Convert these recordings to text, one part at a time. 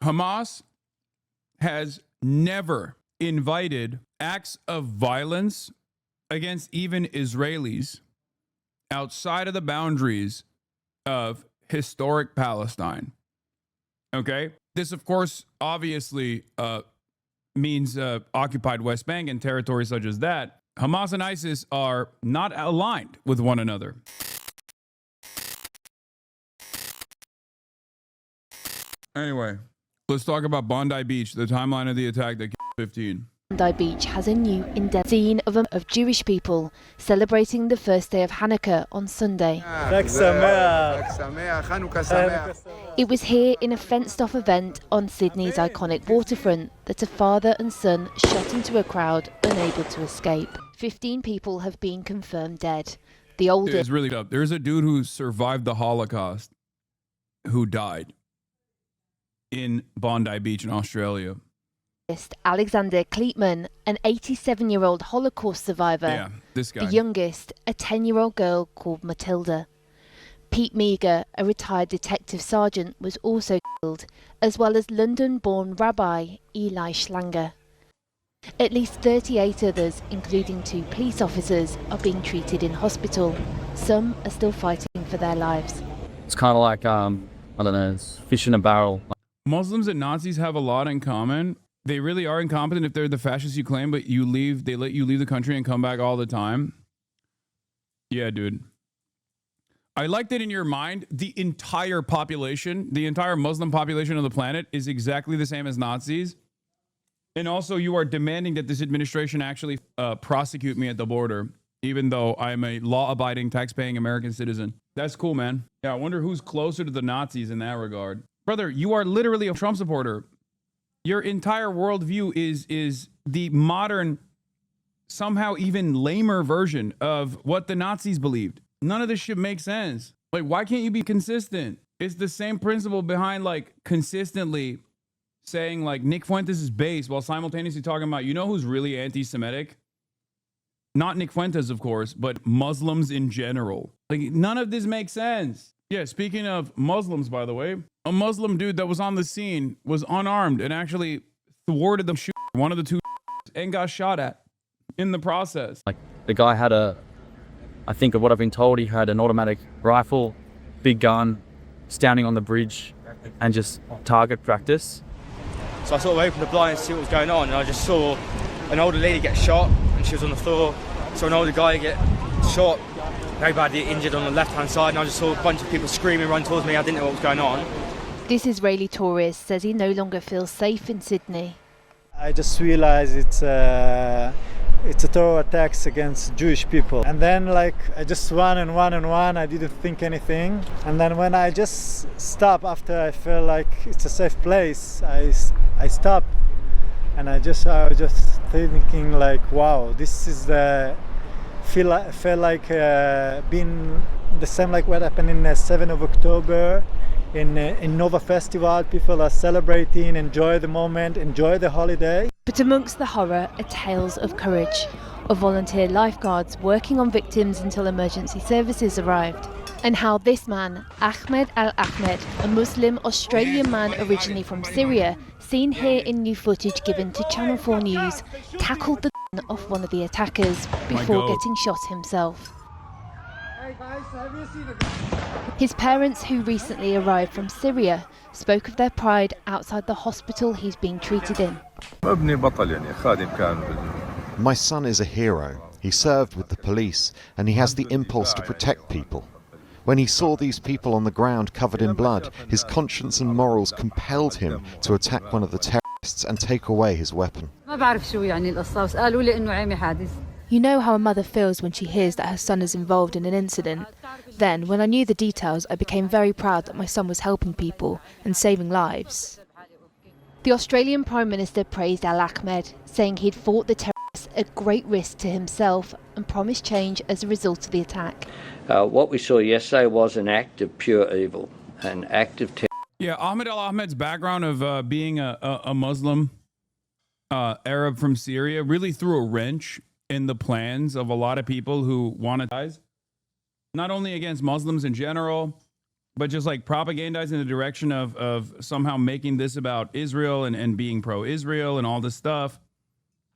Hamas has never invited acts of violence against even Israelis outside of the boundaries of historic Palestine. Okay? This, of course, obviously means occupied West Bank and territories such as that. Hamas and ISIS are not aligned with one another. Anyway, let's talk about Bondi Beach, the timeline of the attack that killed 15. Bondi Beach has a new in-depth scene of Jewish people celebrating the first day of Hanukkah on Sunday. It was here in a fenced-off event on Sydney's iconic waterfront that a father and son shot into a crowd unable to escape. 15 people have been confirmed dead. The oldest... It's really tough. There's a dude who survived the Holocaust who died in Bondi Beach in Australia. Alexander Kleitman, an 87-year-old Holocaust survivor. Yeah, this guy. The youngest, a 10-year-old girl called Matilda. Pete Meager, a retired detective sergeant, was also killed, as well as London-born Rabbi Eli Schlanger. At least 38 others, including 2 police officers, are being treated in hospital. Some are still fighting for their lives. It's kind of like, I don't know, it's fish in a barrel. Muslims and Nazis have a lot in common. They really are incompetent if they're the fascists you claim, but they let you leave the country and come back all the time. Yeah, dude. I like that in your mind, the entire population, the entire Muslim population of the planet is exactly the same as Nazis. And also you are demanding that this administration actually prosecute me at the border, even though I'm a law-abiding, tax-paying American citizen. That's cool, man. Yeah, I wonder who's closer to the Nazis in that regard. Brother, you are literally a Trump supporter. Your entire worldview is the modern, somehow even lamer version of what the Nazis believed. None of this shit makes sense. Like, why can't you be consistent? It's the same principle behind, like, consistently saying, like, Nick Fuentes is base while simultaneously talking about, you know who's really anti-Semitic? Not Nick Fuentes, of course, but Muslims in general. Like, none of this makes sense. Yeah, speaking of Muslims, by the way, a Muslim dude that was on the scene was unarmed and actually thwarted the shooter, one of the 2, and got shot at in the process. Like, the guy had I think of what I've been told, he had an automatic rifle, big gun, standing on the bridge and just target practice. So I sort of opened the blind to see what was going on, and I just saw an older lady get shot, and she was on the floor. Saw an older guy get shot, very badly injured on the left-hand side, and I just saw a bunch of people screaming, run towards me. I didn't know what was going on. This Israeli tourist says he no longer feels safe in Sydney. I just realized it's a terror attacks against Jewish people. And then, like, I just ran and ran and ran. I didn't think anything. And then when I just stopped after I felt like it's a safe place, I stopped. And I was just thinking, like, wow, this is felt like being the same like what happened in 7th of October in Nova Festival. People are celebrating, enjoy the moment, enjoy the holiday. But amongst the horror are tales of courage, of volunteer lifeguards working on victims until emergency services arrived, and how this man, Ahmed Al-Ahmed, a Muslim Australian man originally from Syria, seen here in new footage given to Channel 4 News, tackled the gun off one of the attackers before getting shot himself. Hey guys, have you seen the gun? His parents, who recently arrived from Syria, spoke of their pride outside the hospital he's being treated in. My son is a hero. He served with the police and he has the impulse to protect people. When he saw these people on the ground covered in blood, his conscience and morals compelled him to attack one of the terrorists and take away his weapon. You know how a mother feels when she hears that her son is involved in an incident. Then, when I knew the details, I became very proud that my son was helping people and saving lives. The Australian Prime Minister praised Al-Ahmed, saying he'd fought the terrorists at great risk to himself and promised change as a result of the attack. What we saw yesterday was an act of pure evil, an act of terror. Yeah, Ahmed Al-Ahmed's background of being a Muslim Arab from Syria really threw a wrench in the plans of a lot of people who want to ties, not only against Muslims in general, but just like propagandizing in the direction of somehow making this about Israel and being pro-Israel and all this stuff,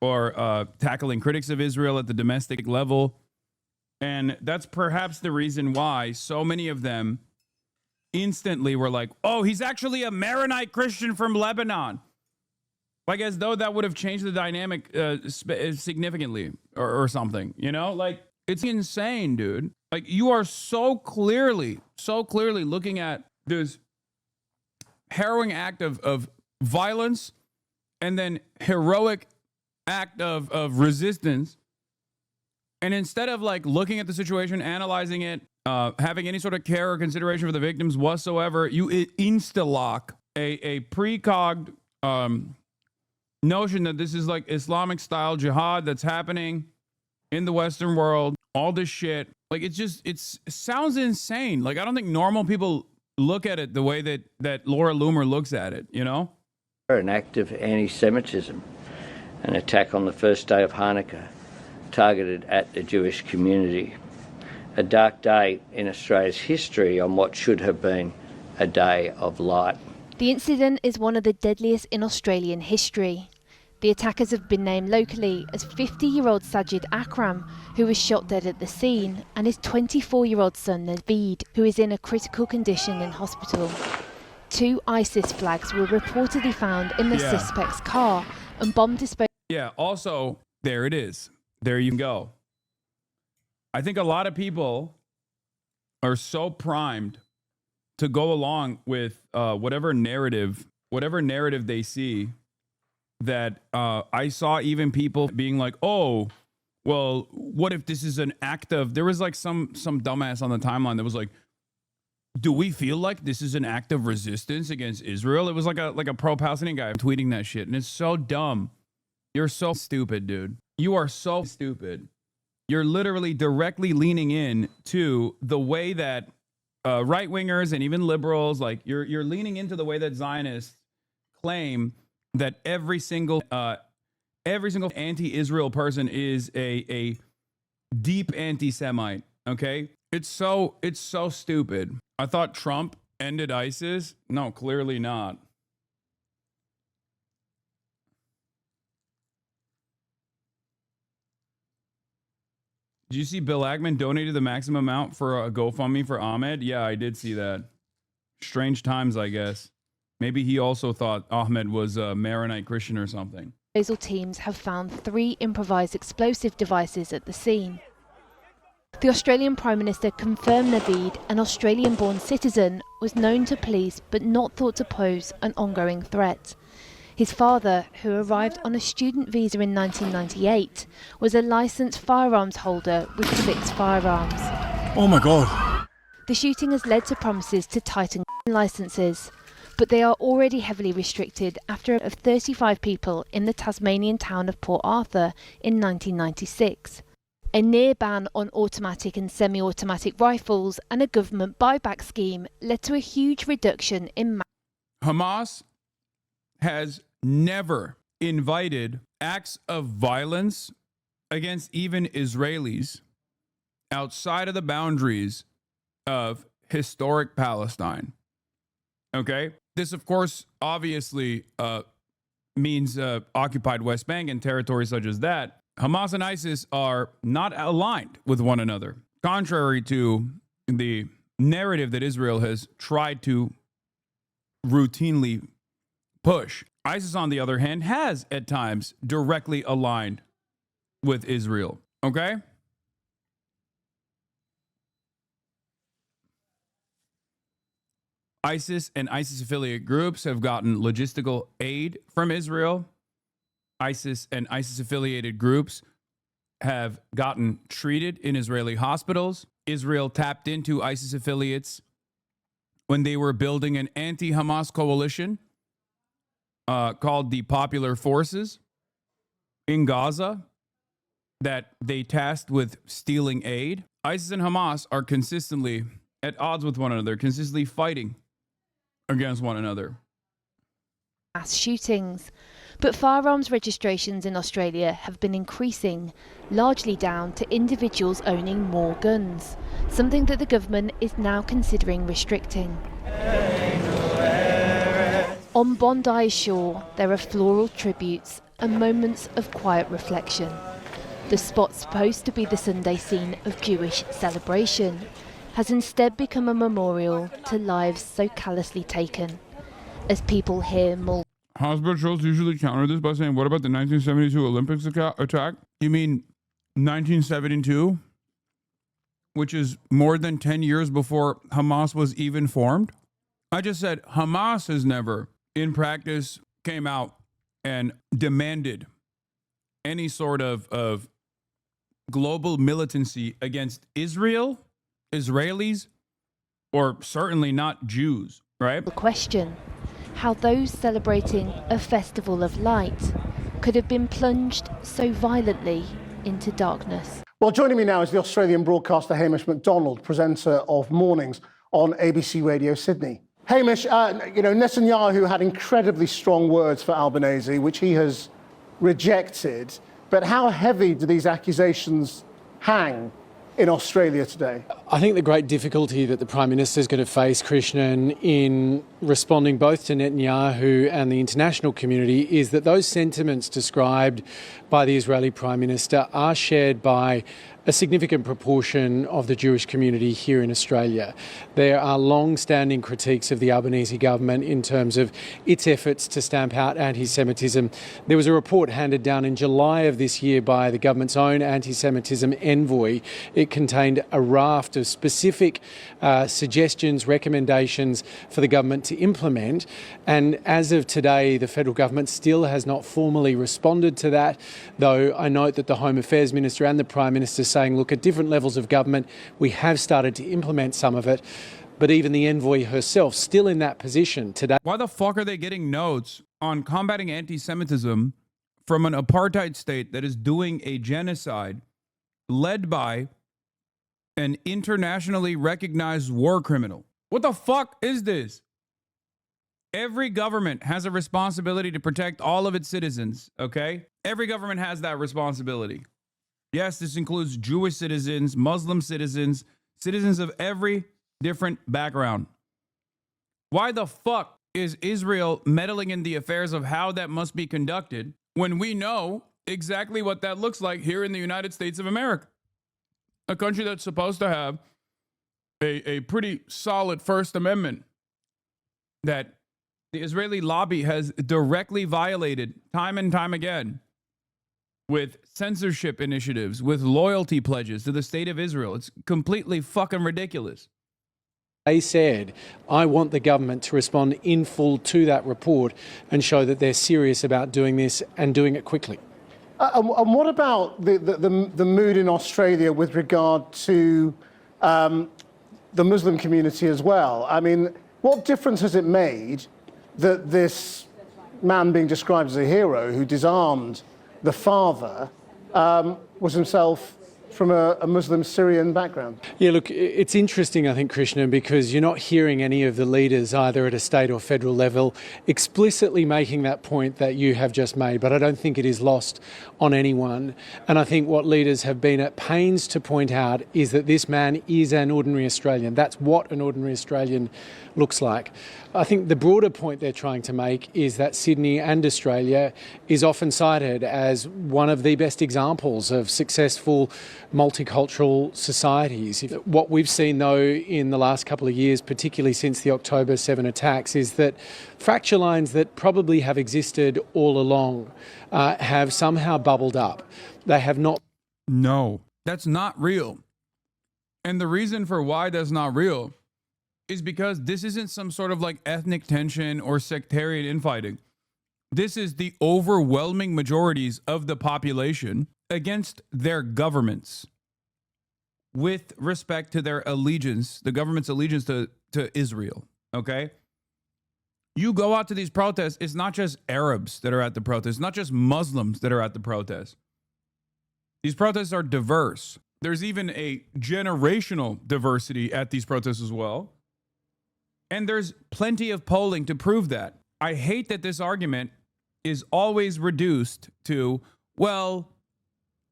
or tackling critics of Israel at the domestic level. And that's perhaps the reason why so many of them instantly were like, oh, he's actually a Maronite Christian from Lebanon. Like as though that would have changed the dynamic significantly or something, you know? Like, it's insane, dude. Like, you are so clearly looking at this harrowing act of violence and then heroic act of resistance. And instead of like looking at the situation, analyzing it, having any sort of care or consideration for the victims whatsoever, you insta-lock a precogged notion that this is like Islamic style jihad that's happening in the Western world, all this shit. Like, it sounds insane. Like, I don't think normal people look at it the way that Laura Loomer looks at it, you know? An act of anti-Semitism, an attack on the first day of Hanukkah, targeted at the Jewish community. A dark day in Australia's history on what should have been a day of light. The incident is one of the deadliest in Australian history. The attackers have been named locally as 50-year-old Sajid Akram, who was shot dead at the scene, and his 24-year-old son Naveed, who is in a critical condition in hospital. 2 ISIS flags were reportedly found in the suspect's car, and bomb disposal. Yeah, also, there it is. There you go. I think a lot of people are so primed to go along with whatever narrative they see, that I saw even people being like, oh, well, what if this is an act of, there was like some dumbass on the timeline that was like, do we feel like this is an act of resistance against Israel? It was like a pro-Palestinian guy tweeting that shit, and it's so dumb. You're so stupid, dude. You are so stupid. You're literally directly leaning in to the way that right-wingers and even liberals, like you're leaning into the way that Zionists claim that every single anti-Israel person is a deep anti-Semite. Okay, it's so stupid. I thought Trump ended ISIS. No, clearly not. Did you see Bill Ackman donated the maximum amount for a GoFundMe for Ahmed? Yeah, I did see that. Strange times, I guess. Maybe he also thought Ahmed was a Maronite Christian or something. Disposal teams have found 3 improvised explosive devices at the scene. The Australian Prime Minister confirmed Naveed, an Australian-born citizen, was known to police but not thought to pose an ongoing threat. His father, who arrived on a student visa in 1998, was a licensed firearms holder with 6 firearms. Oh my God. The shooting has led to promises to tighten licences, but they are already heavily restricted after of 35 people in the Tasmanian town of Port Arthur in 1996. A near ban on automatic and semi-automatic rifles and a government buyback scheme led to a huge reduction in Hamas has never invited acts of violence against even Israelis outside of the boundaries of historic Palestine. Okay? This, of course, obviously means occupied West Bank and territories such as that. Hamas and ISIS are not aligned with one another, contrary to the narrative that Israel has tried to routinely push. ISIS, on the other hand, has at times directly aligned with Israel. Okay? ISIS and ISIS affiliate groups have gotten logistical aid from Israel. ISIS and ISIS affiliated groups have gotten treated in Israeli hospitals. Israel tapped into ISIS affiliates when they were building an anti-Hamas coalition called the Popular Forces in Gaza that they tasked with stealing aid. ISIS and Hamas are consistently at odds with one another, consistently fighting against one another. Mass shootings, But firearms registrations in Australia have been increasing, largely down to individuals owning more guns, something that the government is now considering restricting. On Bondi's shore, there are floral tributes and moments of quiet reflection. The spot supposed to be the Sunday scene of Jewish celebration has instead become a memorial to lives so callously taken. As people hear more. Hospitals usually counter this by saying, what about the 1972 Olympics attack? You mean 1972? Which is more than 10 years before Hamas was even formed? I just said Hamas has never, in practice, came out and demanded any sort of global militancy against Israel, Israelis, or certainly not Jews, right? The question, how those celebrating a festival of light could have been plunged so violently into darkness. Well, joining me now is the Australian broadcaster Hamish MacDonald, presenter of Mornings on ABC Radio Sydney. Hamish, Netanyahu had incredibly strong words for Albanese, which he has rejected. But how heavy do these accusations hang in Australia today? I think the great difficulty that the Prime Minister is going to face, Krishnan, in responding both to Netanyahu and the international community is that those sentiments described by the Israeli Prime Minister are shared by a significant proportion of the Jewish community here in Australia. There are long-standing critiques of the Albanese government in terms of its efforts to stamp out anti-Semitism. There was a report handed down in July of this year by the government's own anti-Semitism envoy. It contained a raft of specific suggestions, recommendations for the government to implement. And as of today, the federal government still has not formally responded to that, though I note that the Home Affairs Minister and the Prime Minister saying, look, at different levels of government, we have started to implement some of it. But even the envoy herself, still in that position today. Why the fuck are they getting notes on combating anti-Semitism from an apartheid state that is doing a genocide led by an internationally recognized war criminal? What the fuck is this? Every government has a responsibility to protect all of its citizens, okay? Every government has that responsibility. Yes, this includes Jewish citizens, Muslim citizens, citizens of every different background. Why the fuck is Israel meddling in the affairs of how that must be conducted when we know exactly what that looks like here in the United States of America? A country that's supposed to have a pretty solid First Amendment that the Israeli lobby has directly violated time and time again with censorship initiatives, with loyalty pledges to the state of Israel. It's completely fucking ridiculous. They said, I want the government to respond in full to that report and show that they're serious about doing this and doing it quickly. And what about the mood in Australia with regard to the Muslim community as well? I mean, what difference has it made that this man being described as a hero who disarmed the father was himself from a Muslim Syrian background? Yeah, look, it's interesting, I think, Krishna, because you're not hearing any of the leaders, either at a state or federal level, explicitly making that point that you have just made, but I don't think it is lost on anyone. And I think what leaders have been at pains to point out is that this man is an ordinary Australian. That's what an ordinary Australian looks like. I think the broader point they're trying to make is that Sydney and Australia is often cited as one of the best examples of successful multicultural societies. What we've seen, though, in the last couple of years, particularly since the October 7 attacks, is that fracture lines that probably have existed all along have somehow bubbled up. They have not. No, that's not real. And the reason for why that's not real is because this isn't some sort of like ethnic tension or sectarian infighting. This is the overwhelming majorities of the population against their governments with respect to their allegiance, the government's allegiance to Israel, okay? You go out to these protests, it's not just Arabs that are at the protests, not just Muslims that are at the protests. These protests are diverse. There's even a generational diversity at these protests as well. And there's plenty of polling to prove that. I hate that this argument is always reduced to, well,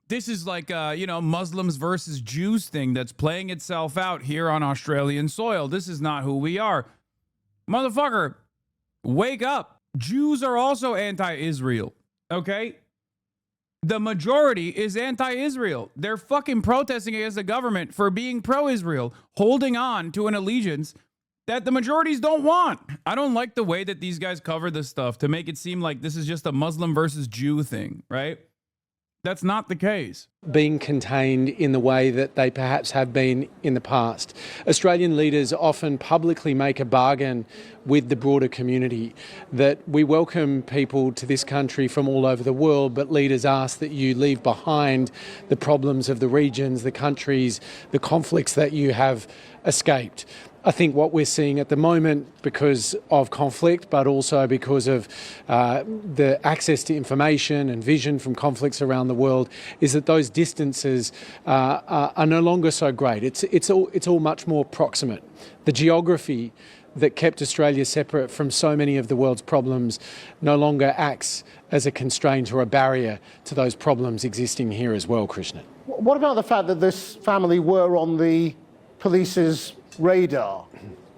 this is like Muslims versus Jews thing that's playing itself out here on Australian soil. This is not who we are. Motherfucker, wake up. Jews are also anti-Israel, okay? The majority is anti-Israel. They're fucking protesting against the government for being pro-Israel, holding on to an allegiance that the majorities don't want. I don't like the way that these guys cover this stuff to make it seem like this is just a Muslim versus Jew thing, right? That's not the case. Being contained in the way that they perhaps have been in the past. Australian leaders often publicly make a bargain with the broader community that we welcome people to this country from all over the world, but leaders ask that you leave behind the problems of the regions, the countries, the conflicts that you have escaped. I think what we're seeing at the moment, because of conflict, but also because of the access to information and vision from conflicts around the world, is that those distances are no longer so great. It's all much more proximate. The geography that kept Australia separate from so many of the world's problems no longer acts as a constraint or a barrier to those problems existing here as well, Krishna. What about the fact that this family were on the police's radar?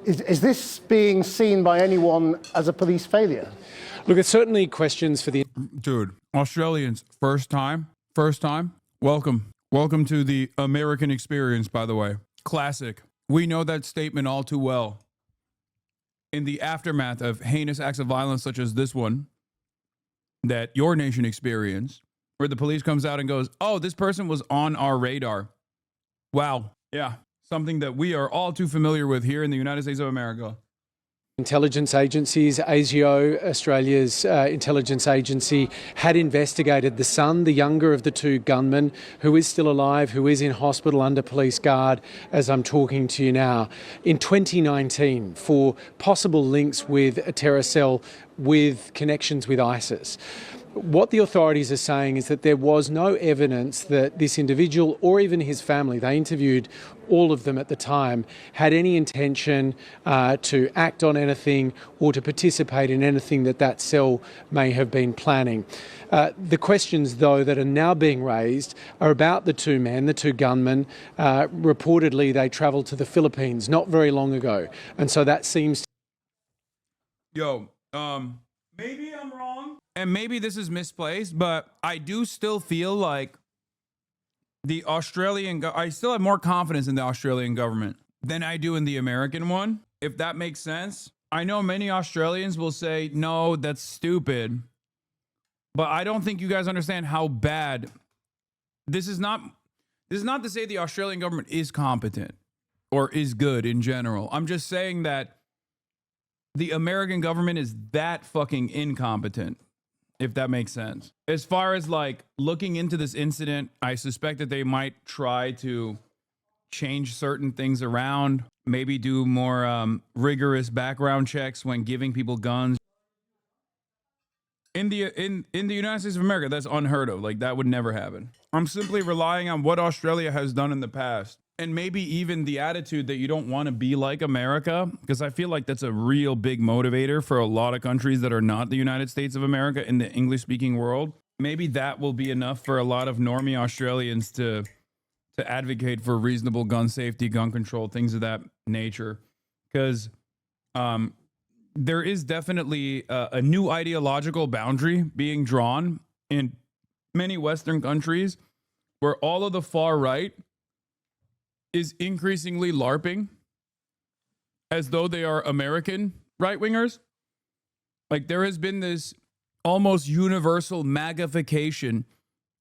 Is this being seen by anyone as a police failure? Look, it's certainly questions for the... Dude, Australians, first time, welcome. Welcome to the American experience, by the way. Classic. We know that statement all too well. In the aftermath of heinous acts of violence such as this one that your nation experienced, where the police comes out and goes, oh, this person was on our radar. Wow. Yeah. Something that we are all too familiar with here in the United States of America. Intelligence agencies, ASIO, Australia's intelligence agency, had investigated the son, the younger of the two gunmen, who is still alive, who is in hospital under police guard as I'm talking to you now, in 2019 for possible links with a terror cell with connections with ISIS. What the authorities are saying is that there was no evidence that this individual or even his family, they interviewed all of them at the time, had any intention to act on anything or to participate in anything that cell may have been planning. The questions, though, that are now being raised are about the two men, the two gunmen. Reportedly, they travelled to the Philippines not very long ago. And so that seems... Maybe I'm wrong. And maybe this is misplaced, but I do still feel like the I still have more confidence in the Australian government than I do in the American one, if that makes sense. I know many Australians will say, no, that's stupid. But I don't think you guys understand how bad this is not to say the Australian government is competent or is good in general. I'm just saying that the American government is that fucking incompetent, if that makes sense. As far as like looking into this incident, I suspect that they might try to change certain things around, maybe do more rigorous background checks when giving people guns. In the United States of America, that's unheard of. Like, that would never happen. I'm simply relying on what Australia has done in the past. And maybe even the attitude that you don't want to be like America, because I feel like that's a real big motivator for a lot of countries that are not the United States of America in the English-speaking world. Maybe that will be enough for a lot of normie Australians to advocate for reasonable gun safety, gun control, things of that nature. Because there is definitely a new ideological boundary being drawn in many Western countries where all of the far right is increasingly LARPing as though they are American right-wingers. Like, there has been this almost universal magnification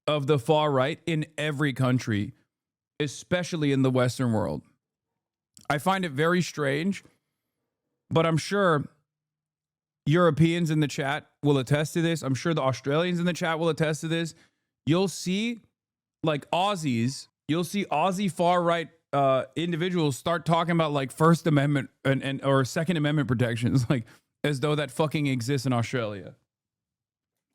of the far right in every country, especially in the Western world. I find it very strange, but I'm sure Europeans in the chat will attest to this. I'm sure the Australians in the chat will attest to this. You'll see, like, Aussies, you'll see Aussie far right individuals start talking about like First Amendment or Second Amendment protections, like as though that fucking exists in Australia.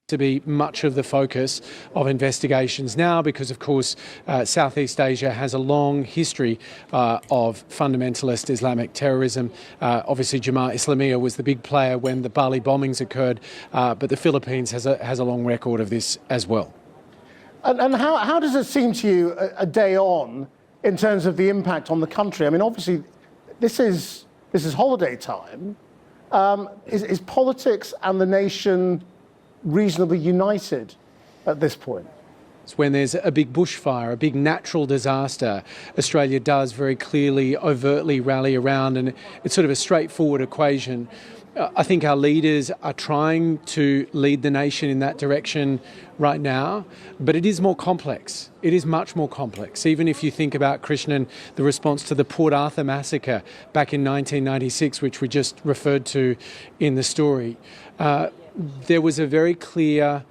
to be much of the focus of investigations now because, of course, Southeast Asia has a long history of fundamentalist Islamic terrorism. Obviously, Jamaat Islamiyah was the big player when the Bali bombings occurred, but the Philippines has a long record of this as well. And how does it seem to you a day on in terms of the impact on the country? I mean, obviously, this is holiday time. Is politics and the nation reasonably united at this point? It's when there's a big bushfire, a big natural disaster, Australia does very clearly, overtly rally around, and it's sort of a straightforward equation. I think our leaders are trying to lead the nation in that direction right now, but it is more complex. It is much more complex. Even if you think about, Krishnan, the response to the Port Arthur massacre back in 1996, which we just referred to in the story, there was a very clear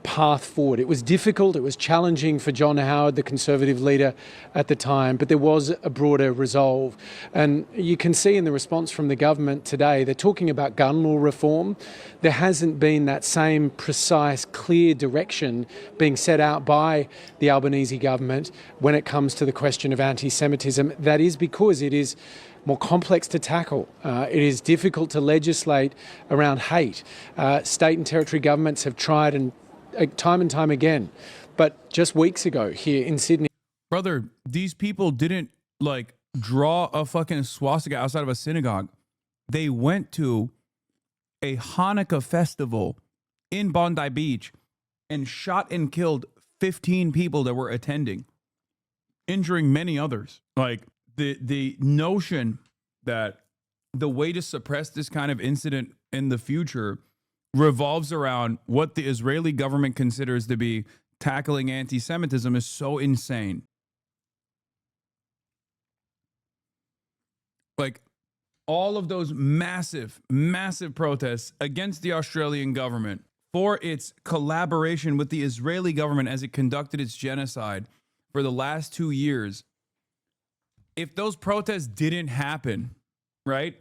path forward. It was difficult, it was challenging for John Howard, the Conservative leader at the time, but there was a broader resolve. And you can see in the response from the government today, they're talking about gun law reform. There hasn't been that same precise, clear direction being set out by the Albanese government when it comes to the question of anti-Semitism. That is because it is more complex to tackle. It is difficult to legislate around hate. State and territory governments have tried and time again. But just weeks ago here in Sydney... Brother, these people didn't, like, draw a fucking swastika outside of a synagogue. They went to a Hanukkah festival in Bondi Beach and shot and killed 15 people that were attending, injuring many others. Like, the notion that the way to suppress this kind of incident in the future revolves around what the Israeli government considers to be tackling anti-Semitism is so insane. Like, all of those massive, massive protests against the Australian government for its collaboration with the Israeli government as it conducted its genocide for the last 2 years. If those protests didn't happen, right,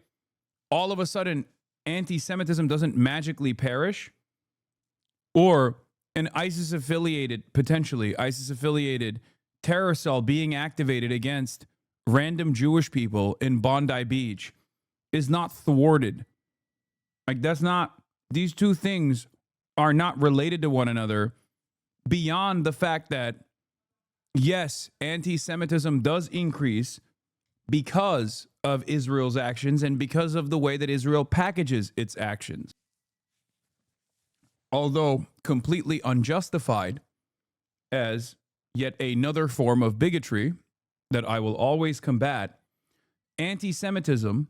all of a sudden anti-Semitism doesn't magically perish, or an potentially ISIS-affiliated terror cell being activated against random Jewish people in Bondi Beach is not thwarted. Like, these two things are not related to one another beyond the fact that, yes, anti-Semitism does increase because of Israel's actions and because of the way that Israel packages its actions. Although completely unjustified as yet another form of bigotry that I will always combat, anti-Semitism,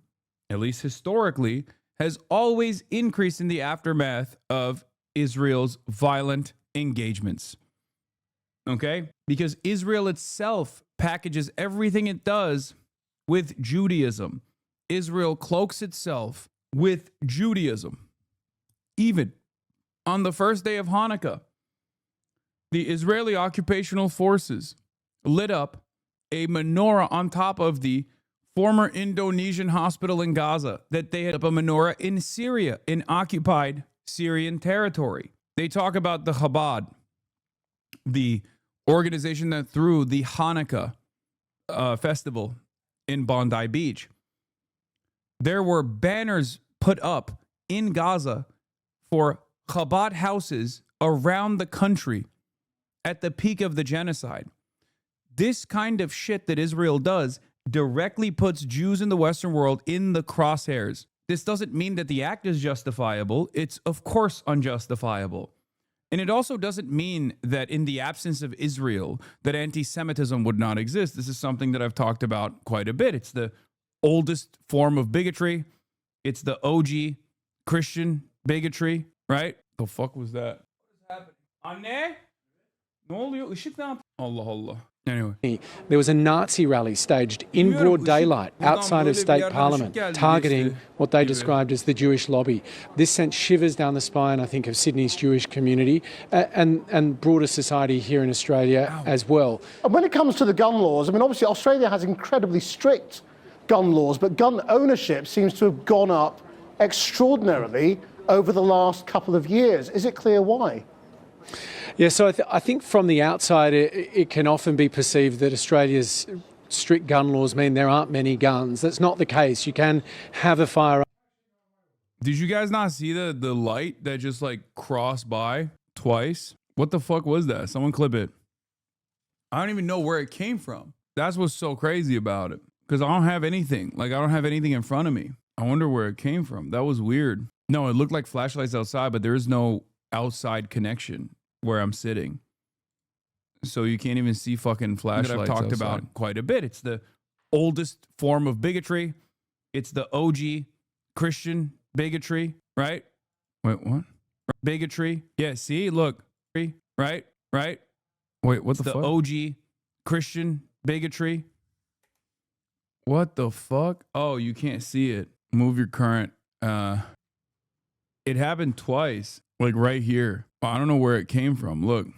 at least historically, has always increased in the aftermath of Israel's violent engagements. Okay? Because Israel itself packages everything it does with Judaism. Israel cloaks itself with Judaism. Even on the first day of Hanukkah, the Israeli occupational forces lit up a menorah on top of the former Indonesian hospital in Gaza that they had up a menorah in Syria, in occupied Syrian territory. They talk about the Chabad, the organization that threw the Hanukkah festival in Bondi Beach. There were banners put up in Gaza for Chabad houses around the country at the peak of the genocide. This kind of shit that Israel does directly puts Jews in the Western world in the crosshairs. This doesn't mean that the act is justifiable. It's, of course, unjustifiable. And it also doesn't mean that in the absence of Israel, that anti-Semitism would not exist. This is something that I've talked about quite a bit. It's the oldest form of bigotry. It's the OG Christian bigotry, right? The fuck was that? What is happening? Allah. Anyway. There was a Nazi rally staged in broad daylight outside of State Parliament, targeting what they described as the Jewish lobby. This sent shivers down the spine, I think, of Sydney's Jewish community and broader society here in Australia as well. And when it comes to the gun laws, I mean, obviously Australia has incredibly strict gun laws, but gun ownership seems to have gone up extraordinarily over the last couple of years. Is it clear why? Yeah, so I think from the outside, it can often be perceived that Australia's strict gun laws mean there aren't many guns. That's not the case. You can have a firearm. Did you guys not see the light that just like crossed by twice? What the fuck was that? Someone clip it. I don't even know where it came from. That's what's so crazy about it. Because I don't have anything. Like, I don't have anything in front of me. I wonder where it came from. That was weird. No, it looked like flashlights outside, but there is no outside connection where I'm sitting. So you can't even see fucking flashlights that I've talked outside about quite a bit. It's the oldest form of bigotry. It's the OG Christian bigotry, right? Wait, what? Bigotry. Yeah, see? Look. Right? Right? Wait, what the fuck? The OG Christian bigotry. What the fuck? Oh, you can't see it. Move your current. It happened twice. Like right here. I don't know where it came from. Look.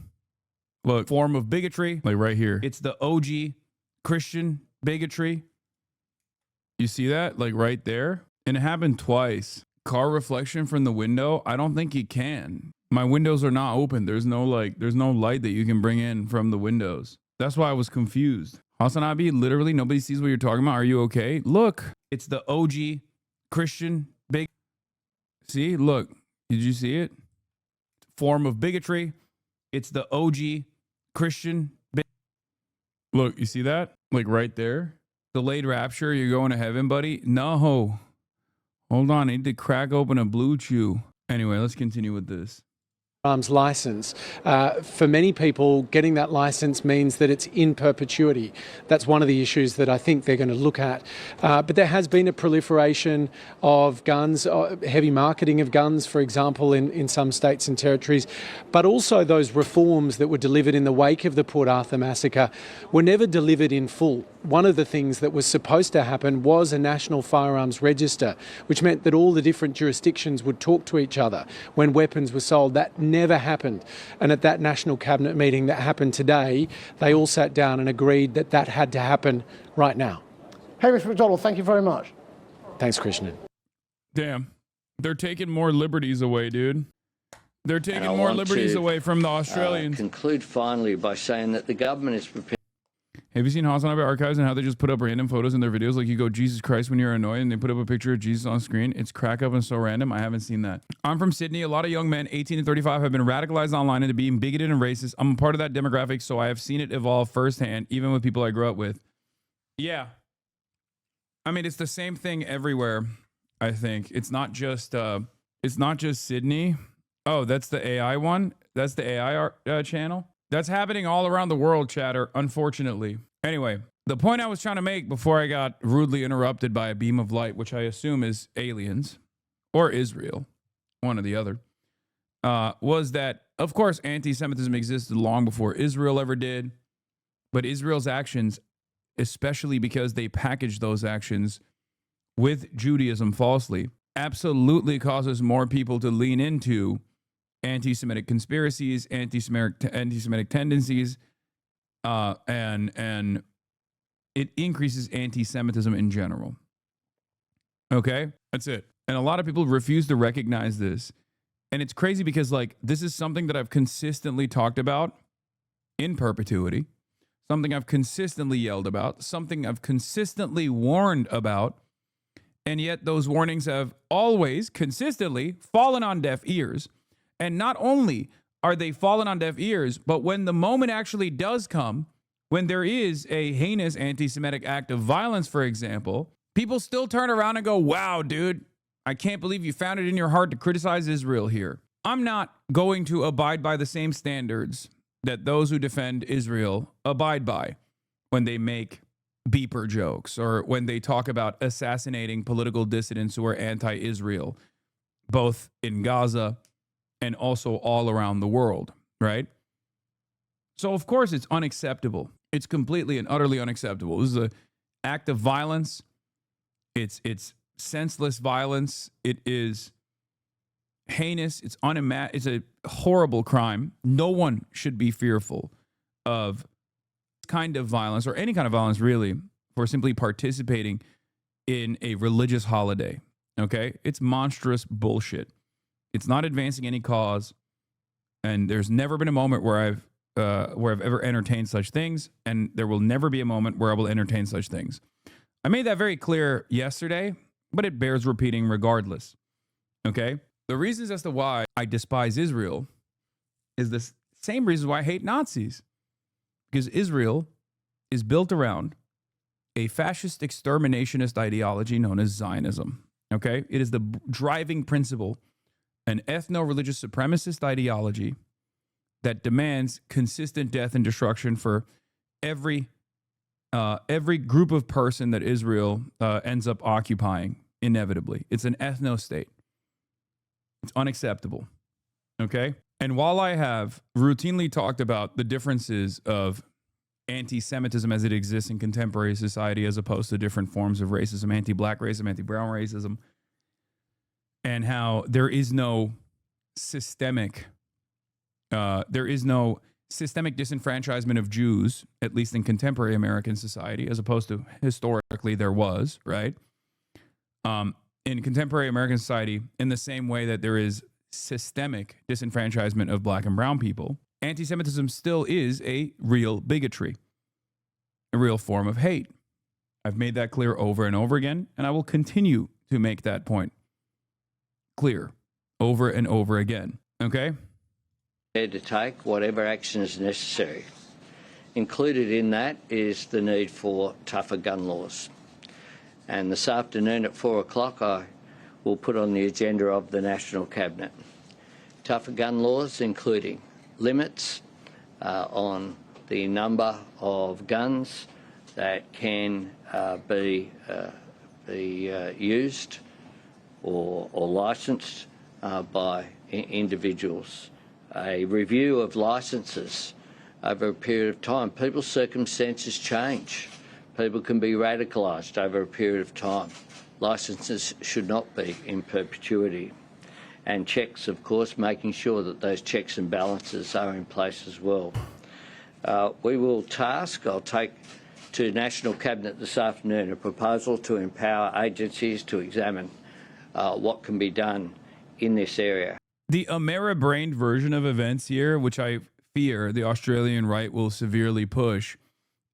Look. Form of bigotry. Like right here. It's the OG Christian bigotry. You see that? Like right there. And it happened twice. Car reflection from the window. I don't think you can. My windows are not open. There's no light that you can bring in from the windows. That's why I was confused. HasanAbi, literally nobody sees what you're talking about. Are you okay? Look, it's the OG Christian big. See, look, did you see it? Form of bigotry. It's the OG Christian big. Look, you see that? Like right there. Delayed rapture. You're going to heaven, buddy. No. Hold on. I need to crack open a blue chew. Anyway, let's continue with this. Arms license. For many people, getting that license means that it's in perpetuity. That's one of the issues that I think they're going to look at. But there has been a proliferation of guns, heavy marketing of guns, for example, in some states and territories. But also those reforms that were delivered in the wake of the Port Arthur massacre were never delivered in full. One of the things that was supposed to happen was a national firearms register, which meant that all the different jurisdictions would talk to each other when weapons were sold. That never happened. And at that National Cabinet meeting that happened today, they all sat down and agreed that that had to happen right now. Hamish McDonald, thank you very much. Thanks, Krishnan. Damn. They're taking more liberties away, dude. They're taking more liberties away from the Australians. Conclude finally by saying that the government is prepared. Have you seen HasanAbi archives and how they just put up random photos in their videos? Like you go, Jesus Christ, when you're annoyed, and they put up a picture of Jesus on screen. It's crack up and so random. I haven't seen that. I'm from Sydney. A lot of young men, 18 to 35, have been radicalized online into being bigoted and racist. I'm a part of that demographic, so I have seen it evolve firsthand, even with people I grew up with. Yeah. I mean, it's the same thing everywhere, I think. It's not just Sydney. Oh, that's the AI one? That's the AI channel? That's happening all around the world, chatter, unfortunately. Anyway, the point I was trying to make before I got rudely interrupted by a beam of light, which I assume is aliens or Israel, one or the other, was that, of course, anti-Semitism existed long before Israel ever did. But Israel's actions, especially because they packaged those actions with Judaism falsely, absolutely causes more people to lean into anti-Semitic conspiracies, anti-Semitic tendencies, and it increases anti-Semitism in general. Okay, that's it. And a lot of people refuse to recognize this, and it's crazy because like this is something that I've consistently talked about in perpetuity, something I've consistently yelled about, something I've consistently warned about, and yet those warnings have always consistently fallen on deaf ears. And not only are they fallen on deaf ears, but when the moment actually does come, when there is a heinous anti-Semitic act of violence, for example, people still turn around and go, wow, dude, I can't believe you found it in your heart to criticize Israel here. I'm not going to abide by the same standards that those who defend Israel abide by when they make beeper jokes or when they talk about assassinating political dissidents who are anti-Israel, both in Gaza and also all around the world, right? So, of course, it's unacceptable. It's completely and utterly unacceptable. This is an act of violence. It's senseless violence. It is heinous. It's a horrible crime. No one should be fearful of this kind of violence or any kind of violence, really, for simply participating in a religious holiday, okay? It's monstrous bullshit. It's not advancing any cause. And there's never been a moment where I've ever entertained such things, and there will never be a moment where I will entertain such things. I made that very clear yesterday, but it bears repeating regardless. Okay? The reasons as to why I despise Israel is the same reason why I hate Nazis. Because Israel is built around a fascist exterminationist ideology known as Zionism. Okay? It is the driving principle, an ethno-religious supremacist ideology that demands consistent death and destruction for every group of person that Israel ends up occupying inevitably. It's an ethno-state. It's unacceptable. Okay? And while I have routinely talked about the differences of anti-Semitism as it exists in contemporary society as opposed to different forms of racism, anti-black racism, anti-brown racism, and how there is no systemic disenfranchisement of Jews, at least in contemporary American society, as opposed to historically there was, right? In contemporary American society, in the same way that there is systemic disenfranchisement of black and brown people, anti-Semitism still is a real bigotry, a real form of hate. I've made that clear over and over again, and I will continue to make that point clear over and over again. Okay? To take whatever action is necessary. Included in that is the need for tougher gun laws. And this afternoon at 4 o'clock, I will put on the agenda of the National Cabinet tougher gun laws, including limits on the number of guns that can be used or licensed by individuals. A review of licences over a period of time. People's circumstances change. People can be radicalised over a period of time. Licences should not be in perpetuity. And checks, of course, making sure that those checks and balances are in place as well. We will I'll take to National Cabinet this afternoon a proposal to empower agencies to examine what can be done in this area. The Ameri-brained version of events here, which I fear the Australian right will severely push,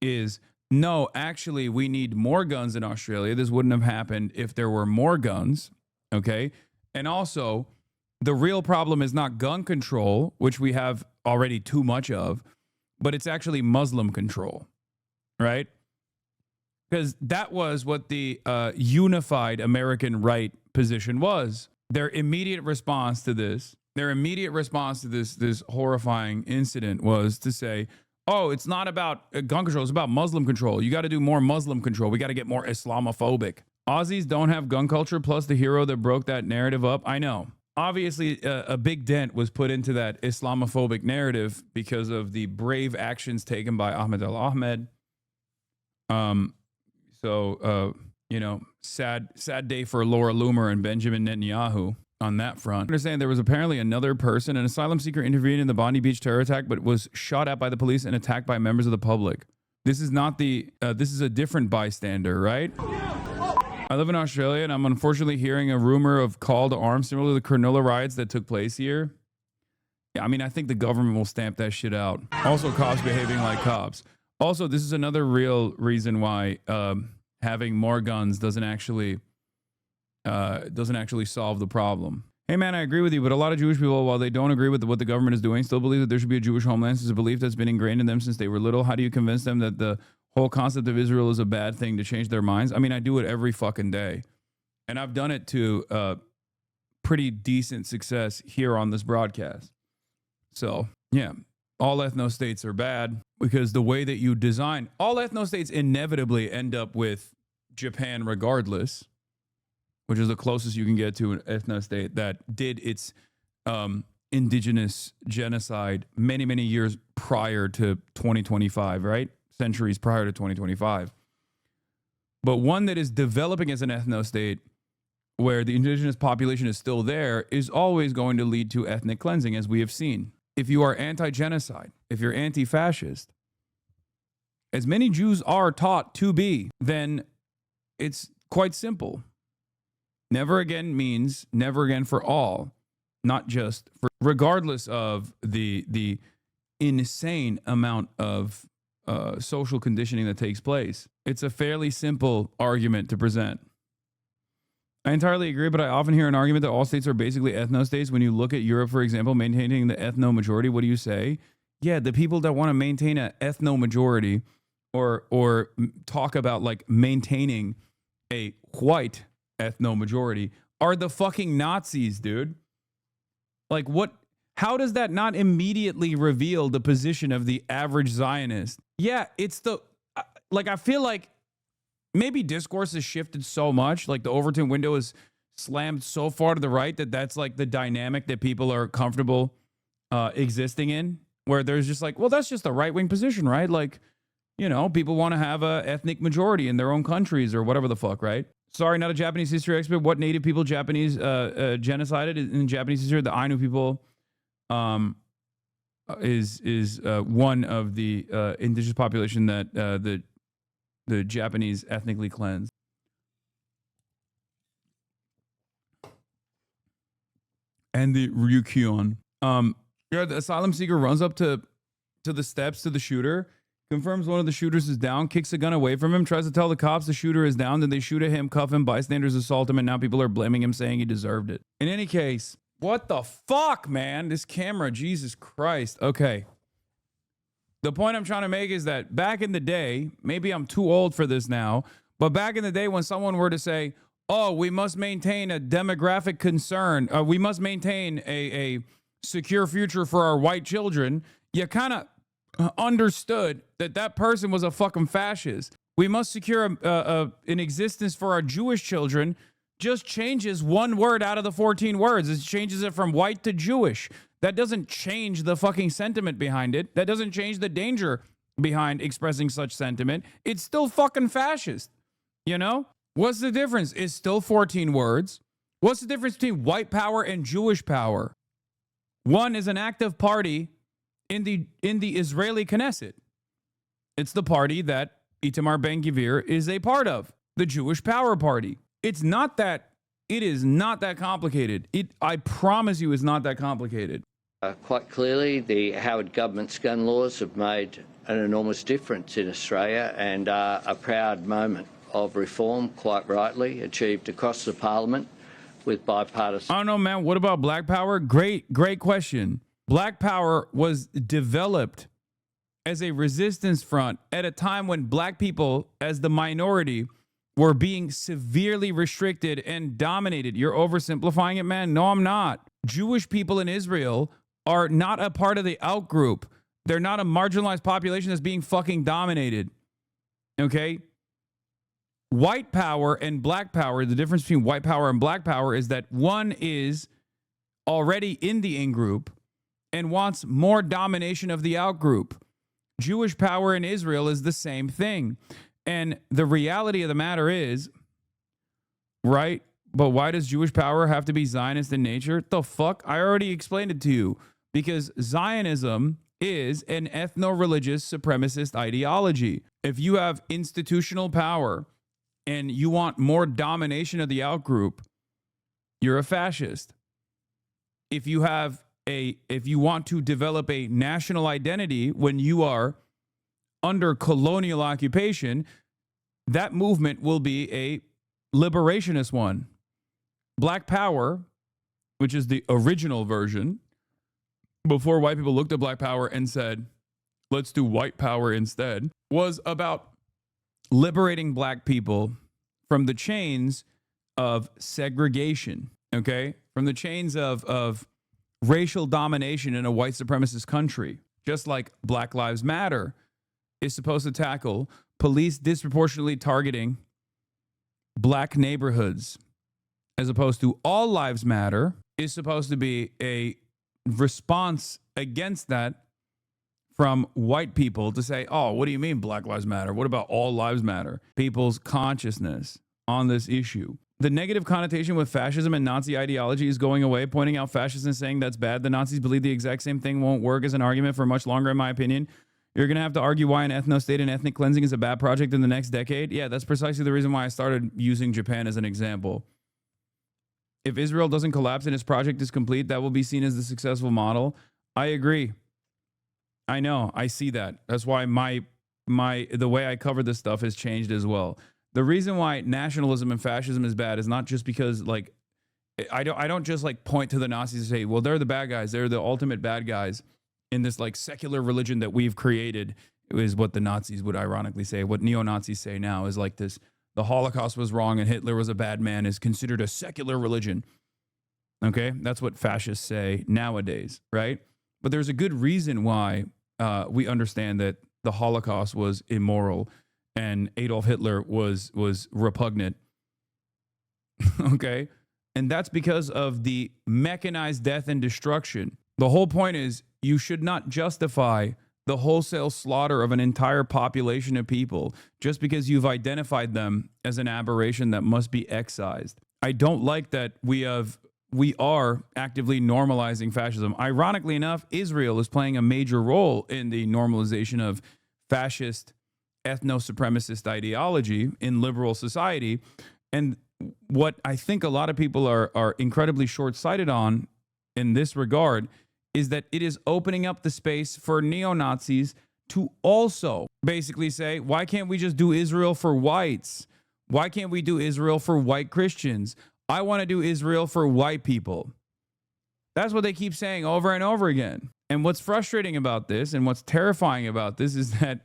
is no, actually, we need more guns in Australia. This wouldn't have happened if there were more guns, okay? And also, the real problem is not gun control, which we have already too much of, but it's actually Muslim control, right? Because that was what the unified American right position was. Their immediate response to this, this horrifying incident was to say, oh, it's not about gun control, it's about Muslim control. You got to do more Muslim control. We got to get more Islamophobic. Aussies don't have gun culture, plus the hero that broke that narrative up. I know. Obviously, a big dent was put into that Islamophobic narrative because of the brave actions taken by Ahmed al-Ahmed. Sad day for Laura Loomer and Benjamin Netanyahu on that front. I understand there was apparently another person, an asylum seeker, intervened in the Bondi Beach terror attack, but was shot at by the police and attacked by members of the public. This is not this is a different bystander, right? I live in Australia, and I'm unfortunately hearing a rumor of call to arms similar to the Cronulla riots that took place here. Yeah, I mean, I think the government will stamp that shit out. Also, cops behaving like cops. Also, this is another real reason why having more guns doesn't actually solve the problem. Hey man, I agree with you, but a lot of Jewish people, while they don't agree with what the government is doing, still believe that there should be a Jewish homeland. This is a belief that's been ingrained in them since they were little. How do you convince them that the whole concept of Israel is a bad thing to change their minds? I mean, I do it every fucking day. And I've done it to pretty decent success here on this broadcast. So, yeah, all ethno-states are bad because the way that you design, all ethno-states inevitably end up with Japan regardless, which is the closest you can get to an ethno-state that did its indigenous genocide many, many years prior to 2025, right? Centuries prior to 2025. But one that is developing as an ethno-state where the indigenous population is still there is always going to lead to ethnic cleansing, as we have seen. If you are anti-genocide, if you're anti-fascist, as many Jews are taught to be, then it's quite simple. Never again means never again for all. not just for, regardless of the insane amount of social conditioning that takes place. It's a fairly simple argument to present. I entirely agree, but I often hear an argument that all states are basically ethno-states. When you look at Europe, for example, maintaining the ethno-majority, what do you say? Yeah, the people that want to maintain an ethno-majority or talk about like maintaining a white ethno-majority are the fucking Nazis, dude. Like what? How does that not immediately reveal the position of the average Zionist? Yeah, it's the, like, I feel like maybe discourse has shifted so much, like the Overton window is slammed so far to the right that that's like the dynamic that people are comfortable existing in, where there's just like, well, that's just the right-wing position, right? Like, you know, people want to have a ethnic majority in their own countries or whatever the fuck, right? Sorry, not a Japanese history expert. What native people Japanese genocided in Japanese history? The Ainu people is one of the indigenous population that the Japanese ethnically cleansed. And the Ryukyuan. Yeah, the asylum seeker runs up to the steps to the shooter, confirms one of the shooters is down, kicks a gun away from him, tries to tell the cops the shooter is down, then they shoot at him, cuff him, bystanders assault him, and now people are blaming him, saying he deserved it. In any case, what the fuck, man? This camera, Jesus Christ. Okay. The point I'm trying to make is that back in the day, maybe I'm too old for this now, but back in the day when someone were to say, oh, we must maintain a demographic concern, we must maintain a secure future for our white children, you kind of understood that that person was a fucking fascist. We must secure an existence for our Jewish children just changes one word out of the 14 words. It changes it from white to Jewish. That doesn't change the fucking sentiment behind it. That doesn't change the danger behind expressing such sentiment. It's still fucking fascist. You know? What's the difference? It's still 14 words. What's the difference between white power and Jewish power? One is an active party in the Israeli Knesset. It's the party that Itamar Ben-Gvir is a part of, the Jewish Power Party. It is not that complicated. I promise you, it's not that complicated. Quite clearly, the Howard government's gun laws have made an enormous difference in Australia and are a proud moment of reform, quite rightly, achieved across the parliament with bipartisan... I don't know, man. What about Black Power? Great question. Black Power was developed as a resistance front at a time when black people, as the minority, were being severely restricted and dominated. You're oversimplifying it, man. No, I'm not. Jewish people in Israel are not a part of the outgroup. They're not a marginalized population that's being fucking dominated. Okay? White power and black power, the difference between white power and black power is that one is already in the in-group and wants more domination of the outgroup. Jewish power in Israel is the same thing. And the reality of the matter is, right? But why does Jewish power have to be Zionist in nature? The fuck? I already explained it to you. Because Zionism is an ethno-religious supremacist ideology. If you have institutional power and you want more domination of the outgroup, you're a fascist. If you want to develop a national identity when you are under colonial occupation, that movement will be a liberationist one. Black Power, which is the original version, before white people looked at Black Power and said, let's do white power instead, was about liberating black people from the chains of segregation, okay? From the chains of racial domination in a white supremacist country. Just like Black Lives Matter is supposed to tackle police disproportionately targeting black neighborhoods, as opposed to All Lives Matter is supposed to be a response against that from white people to say, oh, what do you mean Black Lives Matter? What about All Lives Matter? People's consciousness on this issue. The negative connotation with fascism and Nazi ideology is going away, pointing out fascists and saying that's bad. The Nazis believe the exact same thing won't work as an argument for much longer, in my opinion. You're going to have to argue why an ethno-state and ethnic cleansing is a bad project in the next decade. Yeah, that's precisely the reason why I started using Japan as an example. if Israel doesn't collapse and its project is complete, that will be seen as the successful model. I agree. I know. I see that. That's why the way I cover this stuff has changed as well. The reason why nationalism and fascism is bad is not just because like I don't just like point to the Nazis and say, well, they're the bad guys. They're the ultimate bad guys in this like secular religion that we've created. It is what the Nazis would ironically say. What neo-Nazis say now is like this: the Holocaust was wrong and Hitler was a bad man is considered a secular religion. Okay, that's what fascists say nowadays, right? But there's a good reason why we understand that the Holocaust was immoral and Adolf Hitler was repugnant. Okay? And that's because of the mechanized death and destruction. The whole point is you should not justify the wholesale slaughter of an entire population of people just because you've identified them as an aberration that must be excised. I don't like that we are actively normalizing fascism. Ironically enough, Israel is playing a major role in the normalization of fascist ethno-supremacist ideology in liberal society. And what I think a lot of people are incredibly short-sighted on in this regard is that it is opening up the space for neo-Nazis to also basically say, why can't we just do Israel for whites? Why can't we do Israel for white Christians? I want to do Israel for white people. That's what they keep saying over and over again. And what's frustrating about this and what's terrifying about this is that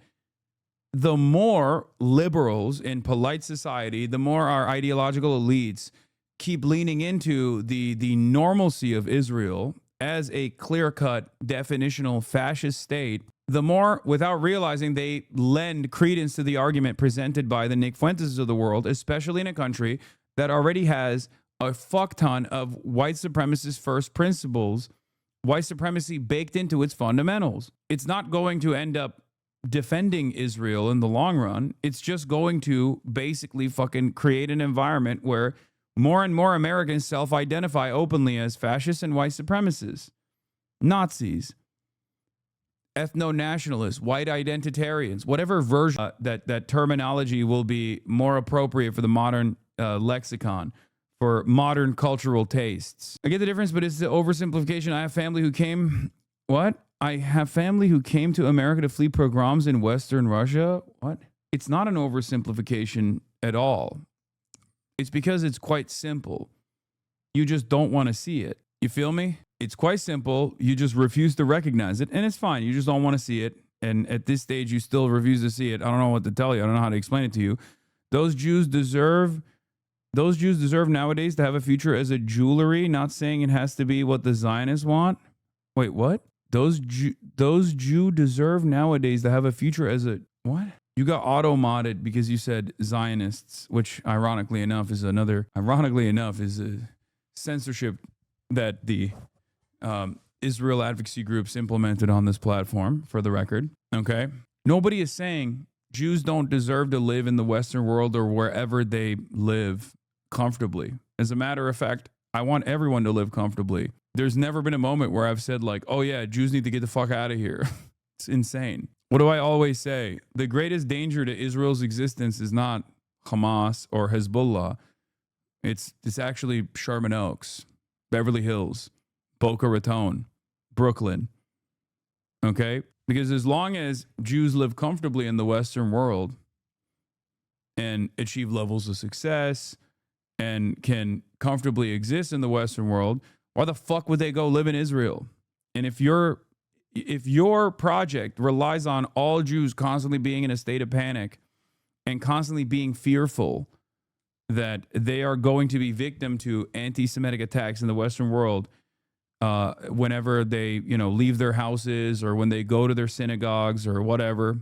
the more liberals in polite society, the more our ideological elites keep leaning into the normalcy of Israel as a clear-cut, definitional fascist state, the more, without realizing, they lend credence to the argument presented by the Nick Fuentes of the world, especially in a country that already has a fuck ton of white supremacist first principles, white supremacy baked into its fundamentals. It's not going to end up defending Israel in the long run. It's just going to basically fucking create an environment where more and more Americans self-identify openly as fascists and white supremacists, Nazis, ethno-nationalists, white identitarians, whatever version that terminology will be more appropriate for the modern lexicon, for modern cultural tastes. I get the difference, but it's the oversimplification. I have family who came... What? I have family who came to America to flee pogroms in Western Russia. What? It's not an oversimplification at all. It's because it's quite simple. You just don't want to see it. You feel me? It's quite simple. You just refuse to recognize it, and it's fine. You just don't want to see it. And at this stage, you still refuse to see it. I don't know what to tell you. I don't know how to explain it to you. Those Jews deserve nowadays to have a future as a jewelry, not saying it has to be what the Zionists want. Wait, what? Those Jew deserve nowadays to have a future as a what? You got auto-modded because you said Zionists, which ironically enough is a censorship that the Israel advocacy groups implemented on this platform, for the record. Okay? Nobody is saying Jews don't deserve to live in the Western world or wherever they live comfortably. As a matter of fact, I want everyone to live comfortably. There's never been a moment where I've said like, oh yeah, Jews need to get the fuck out of here. It's insane. What do I always say? The greatest danger to Israel's existence is not Hamas or Hezbollah. It's actually Sherman Oaks, Beverly Hills, Boca Raton, Brooklyn. Okay? Because as long as Jews live comfortably in the Western world and achieve levels of success and can comfortably exist in the Western world, why the fuck would they go live in Israel? And if your project relies on all Jews constantly being in a state of panic and constantly being fearful that they are going to be victim to anti-Semitic attacks in the Western world whenever they, leave their houses or when they go to their synagogues or whatever,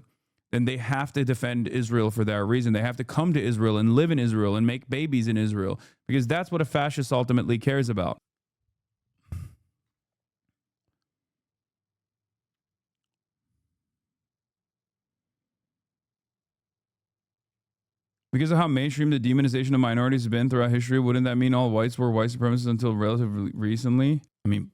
then they have to defend Israel for that reason. They have to come to Israel and live in Israel and make babies in Israel because that's what a fascist ultimately cares about. Because of how mainstream the demonization of minorities has been throughout history, wouldn't that mean all whites were white supremacists until relatively recently? I mean,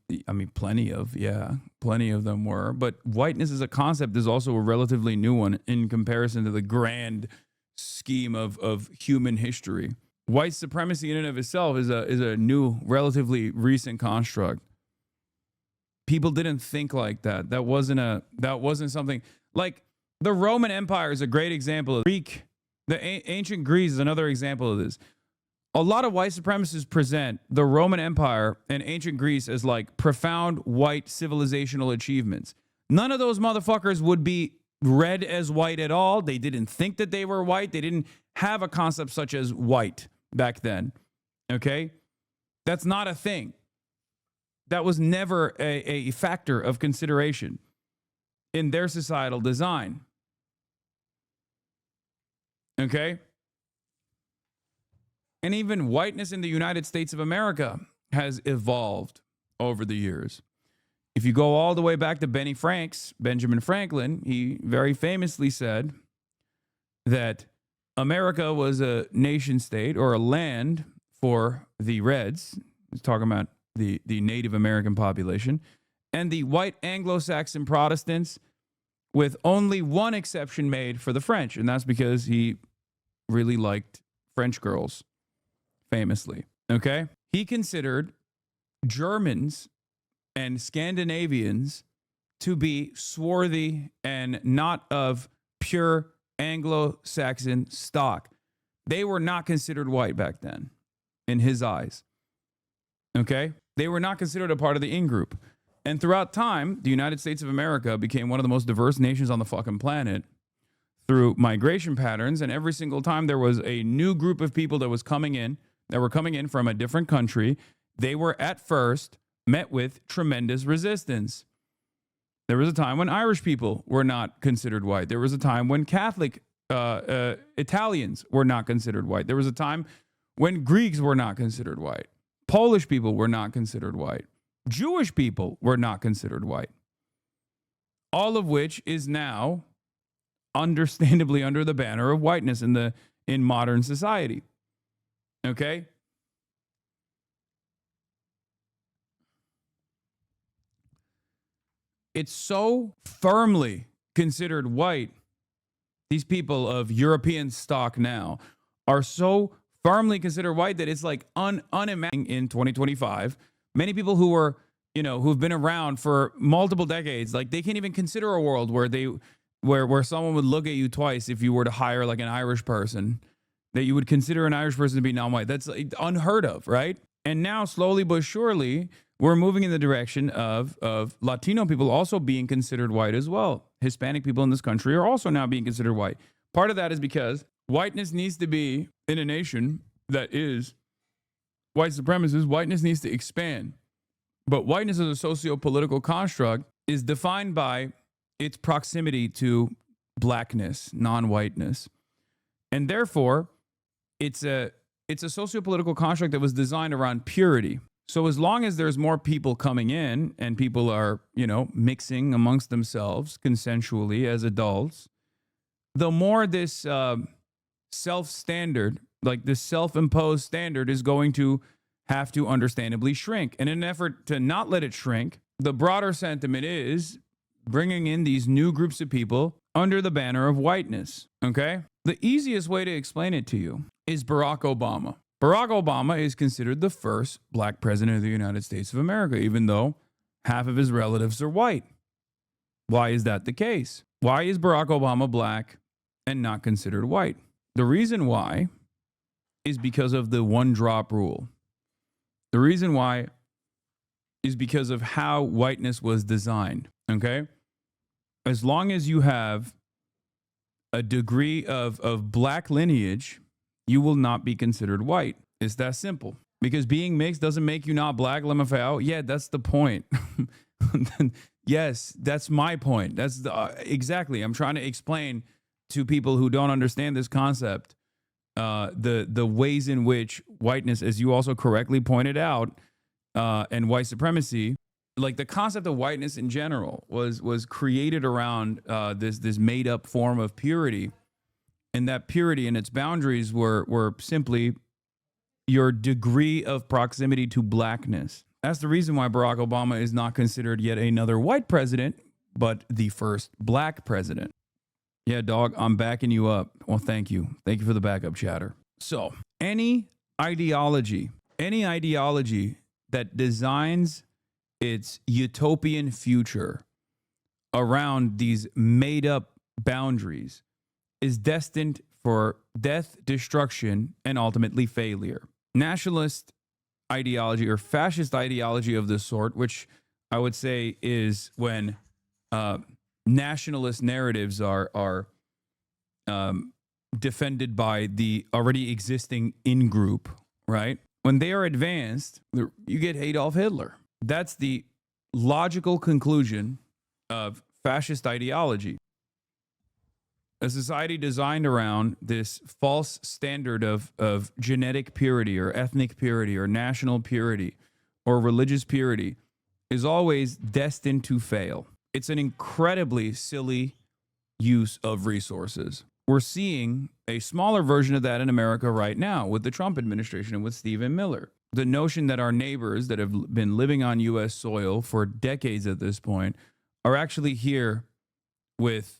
plenty of them were. But whiteness as a concept is also a relatively new one in comparison to the grand scheme of human history. White supremacy in and of itself is a new, relatively recent construct. People didn't think like that. That wasn't something like the Roman Empire is a great example of ancient Greece is another example of this. A lot of white supremacists present the Roman Empire and ancient Greece as like profound white civilizational achievements. None of those motherfuckers would be read as white at all. They didn't think that they were white. They didn't have a concept such as white back then. Okay? That's not a thing. That was never a factor of consideration in their societal design. Okay? And even whiteness in the United States of America has evolved over the years. If you go all the way back to Benjamin Franklin, he very famously said that America was a nation state or a land for the Reds. He's talking about the Native American population, and the white Anglo-Saxon Protestants, with only one exception made for the French, and that's because he really liked French girls, famously. Okay? He considered Germans and Scandinavians to be swarthy and not of pure Anglo-Saxon stock. They were not considered white back then, in his eyes. Okay? They were not considered a part of the in-group. And throughout time, the United States of America became one of the most diverse nations on the fucking planet through migration patterns. And every single time there was a new group of people that were coming in from a different country, they were at first met with tremendous resistance. There was a time when Irish people were not considered white. There was a time when Catholic Italians were not considered white. There was a time when Greeks were not considered white. Polish people were not considered white. Jewish people were not considered white. All of which is now understandably under the banner of whiteness in modern society. Okay? It's so firmly considered white. These people of European stock now are so firmly considered white that it's like unimaginable in 2025. Many people who were, who've been around for multiple decades, like they can't even consider a world where someone would look at you twice if you were to hire like an Irish person, that you would consider an Irish person to be non-white. That's like unheard of, right? And now slowly but surely, we're moving in the direction of Latino people also being considered white as well. Hispanic people in this country are also now being considered white. Part of that is because whiteness needs to be in a nation that is white supremacist. Whiteness needs to expand. But whiteness as a socio-political construct is defined by its proximity to blackness, non-whiteness. And therefore, it's a socio-political construct that was designed around purity. So as long as there's more people coming in and people are, mixing amongst themselves consensually as adults, the more this self-standard, like this self-imposed standard, is going to have to understandably shrink. And in an effort to not let it shrink, the broader sentiment is bringing in these new groups of people under the banner of whiteness, okay? The easiest way to explain it to you is Barack Obama. Barack Obama is considered the first black president of the United States of America, even though half of his relatives are white. Why is that the case? Why is Barack Obama black and not considered white? The reason why is because of the one-drop rule. The reason why is because of how whiteness was designed, okay? As long as you have a degree of black lineage, you will not be considered white. It's that simple. Because being mixed doesn't make you not black, Lemafao. Yeah, that's the point. Yes, that's my point. That's exactly. I'm trying to explain to people who don't understand this concept the ways in which whiteness, as you also correctly pointed out, and white supremacy, like the concept of whiteness in general was created around this made up form of purity. And that purity and its boundaries were simply your degree of proximity to blackness. That's the reason why Barack Obama is not considered yet another white president, but the first black president. Yeah, dog, I'm backing you up. Well, thank you. Thank you for the backup chatter. So, any ideology, any ideology that designs its utopian future around these made up boundaries is destined for death, destruction, and ultimately failure. Nationalist ideology or fascist ideology of this sort, which I would say is when nationalist narratives are defended by the already existing in-group, right? When they are advanced, you get Adolf Hitler. That's the logical conclusion of fascist ideology. A society designed around this false standard of genetic purity or ethnic purity or national purity or religious purity is always destined to fail. It's an incredibly silly use of resources. We're seeing a smaller version of that in America right now with the Trump administration and with Stephen Miller. The notion that our neighbors that have been living on U.S. soil for decades at this point are actually here with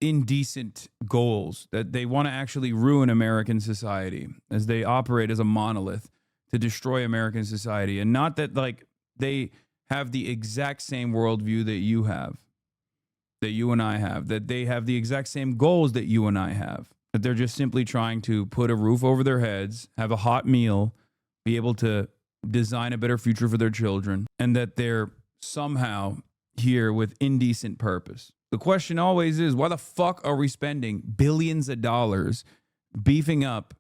indecent goals, that they want to actually ruin American society as they operate as a monolith to destroy American society. And not that like they have the exact same worldview that you have, that you and I have, that they have the exact same goals that you and I have, that they're just simply trying to put a roof over their heads, have a hot meal, be able to design a better future for their children, and that they're somehow here with indecent purpose. The question always is, why the fuck are we spending billions of dollars beefing up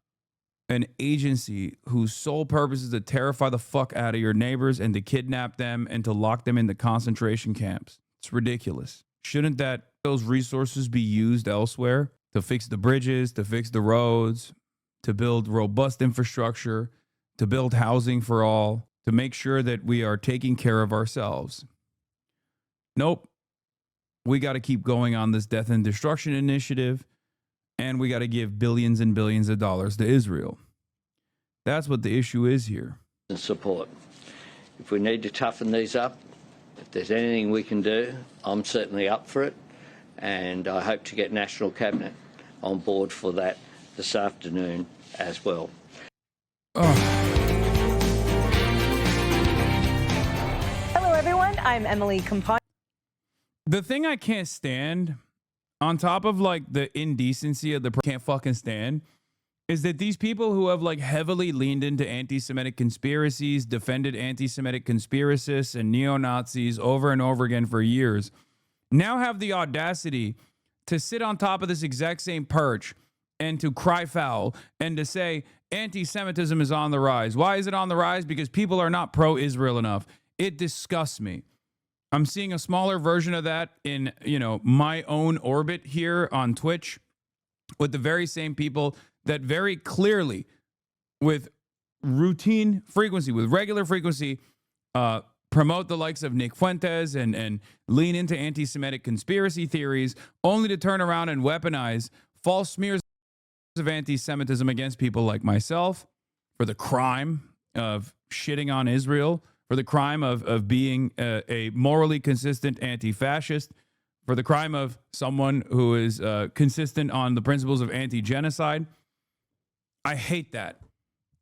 an agency whose sole purpose is to terrify the fuck out of your neighbors and to kidnap them and to lock them into concentration camps? It's ridiculous. Shouldn't those resources be used elsewhere to fix the bridges, to fix the roads, to build robust infrastructure, to build housing for all, to make sure that we are taking care of ourselves? Nope. We got to keep going on this death and destruction initiative, and we got to give billions and billions of dollars to Israel. That's what the issue is here. And support. If we need to toughen these up, if there's anything we can do, I'm certainly up for it, and I hope to get National Cabinet on board for that this afternoon as well. Hello, everyone. I'm Emily Compa. The thing I can't stand, on top of like the indecency of the can't fucking stand, is that these people who have like heavily leaned into anti-Semitic conspiracies, defended anti-Semitic conspiracists and neo-Nazis over and over again for years, now have the audacity to sit on top of this exact same perch and to cry foul and to say anti-Semitism is on the rise. Why is it on the rise? Because people are not pro-Israel enough. It disgusts me. I'm seeing a smaller version of that in, my own orbit here on Twitch with the very same people that very clearly, with routine frequency, with regular frequency, promote the likes of Nick Fuentes and lean into anti-Semitic conspiracy theories, only to turn around and weaponize false smears of anti-Semitism against people like myself for the crime of shitting on Israel, for the crime of being a morally consistent anti-fascist, for the crime of someone who is consistent on the principles of anti-genocide. I hate that.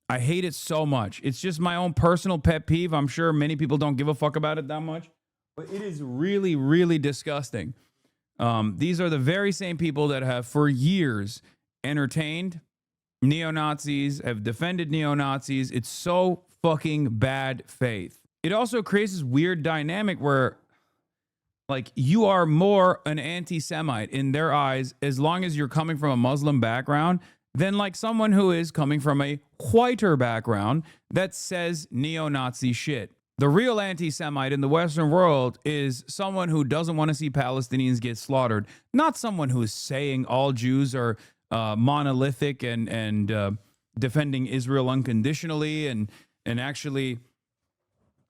I hate it so much. It's just my own personal pet peeve. I'm sure many people don't give a fuck about it that much, but it is really, really disgusting. These are the very same people that have for years entertained neo-Nazis, have defended neo-Nazis. It's so fucking bad faith. It also creates this weird dynamic where, like, you are more an anti-Semite in their eyes as long as you're coming from a Muslim background than like someone who is coming from a whiter background that says neo-Nazi shit. The real anti-Semite in the Western world is someone who doesn't want to see Palestinians get slaughtered, not someone who is saying all Jews are monolithic and defending Israel unconditionally and actually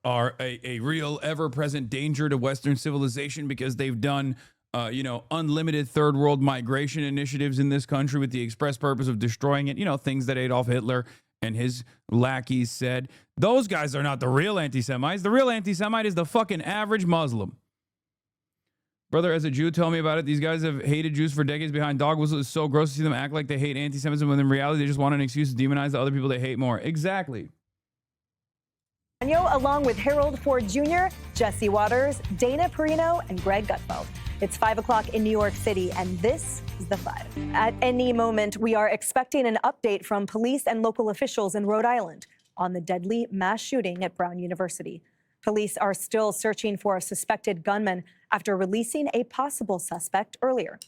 are a real ever-present danger to Western civilization because they've done, unlimited third world migration initiatives in this country with the express purpose of destroying it. Things that Adolf Hitler and his lackeys said. Those guys are not the real anti-Semites. The real anti-Semite is the fucking average Muslim. Brother, as a Jew, tell me about it. These guys have hated Jews for decades behind dog whistles. It's so gross to see them act like they hate anti-Semitism when in reality they just want an excuse to demonize the other people they hate more. Exactly. Along with Harold Ford Jr., Jesse Waters, Dana Perino, and Greg Gutfeld. It's 5 o'clock in New York City, and this is The Five. At any moment, we are expecting an update from police and local officials in Rhode Island on the deadly mass shooting at Brown University. Police are still searching for a suspected gunman after releasing a possible suspect earlier.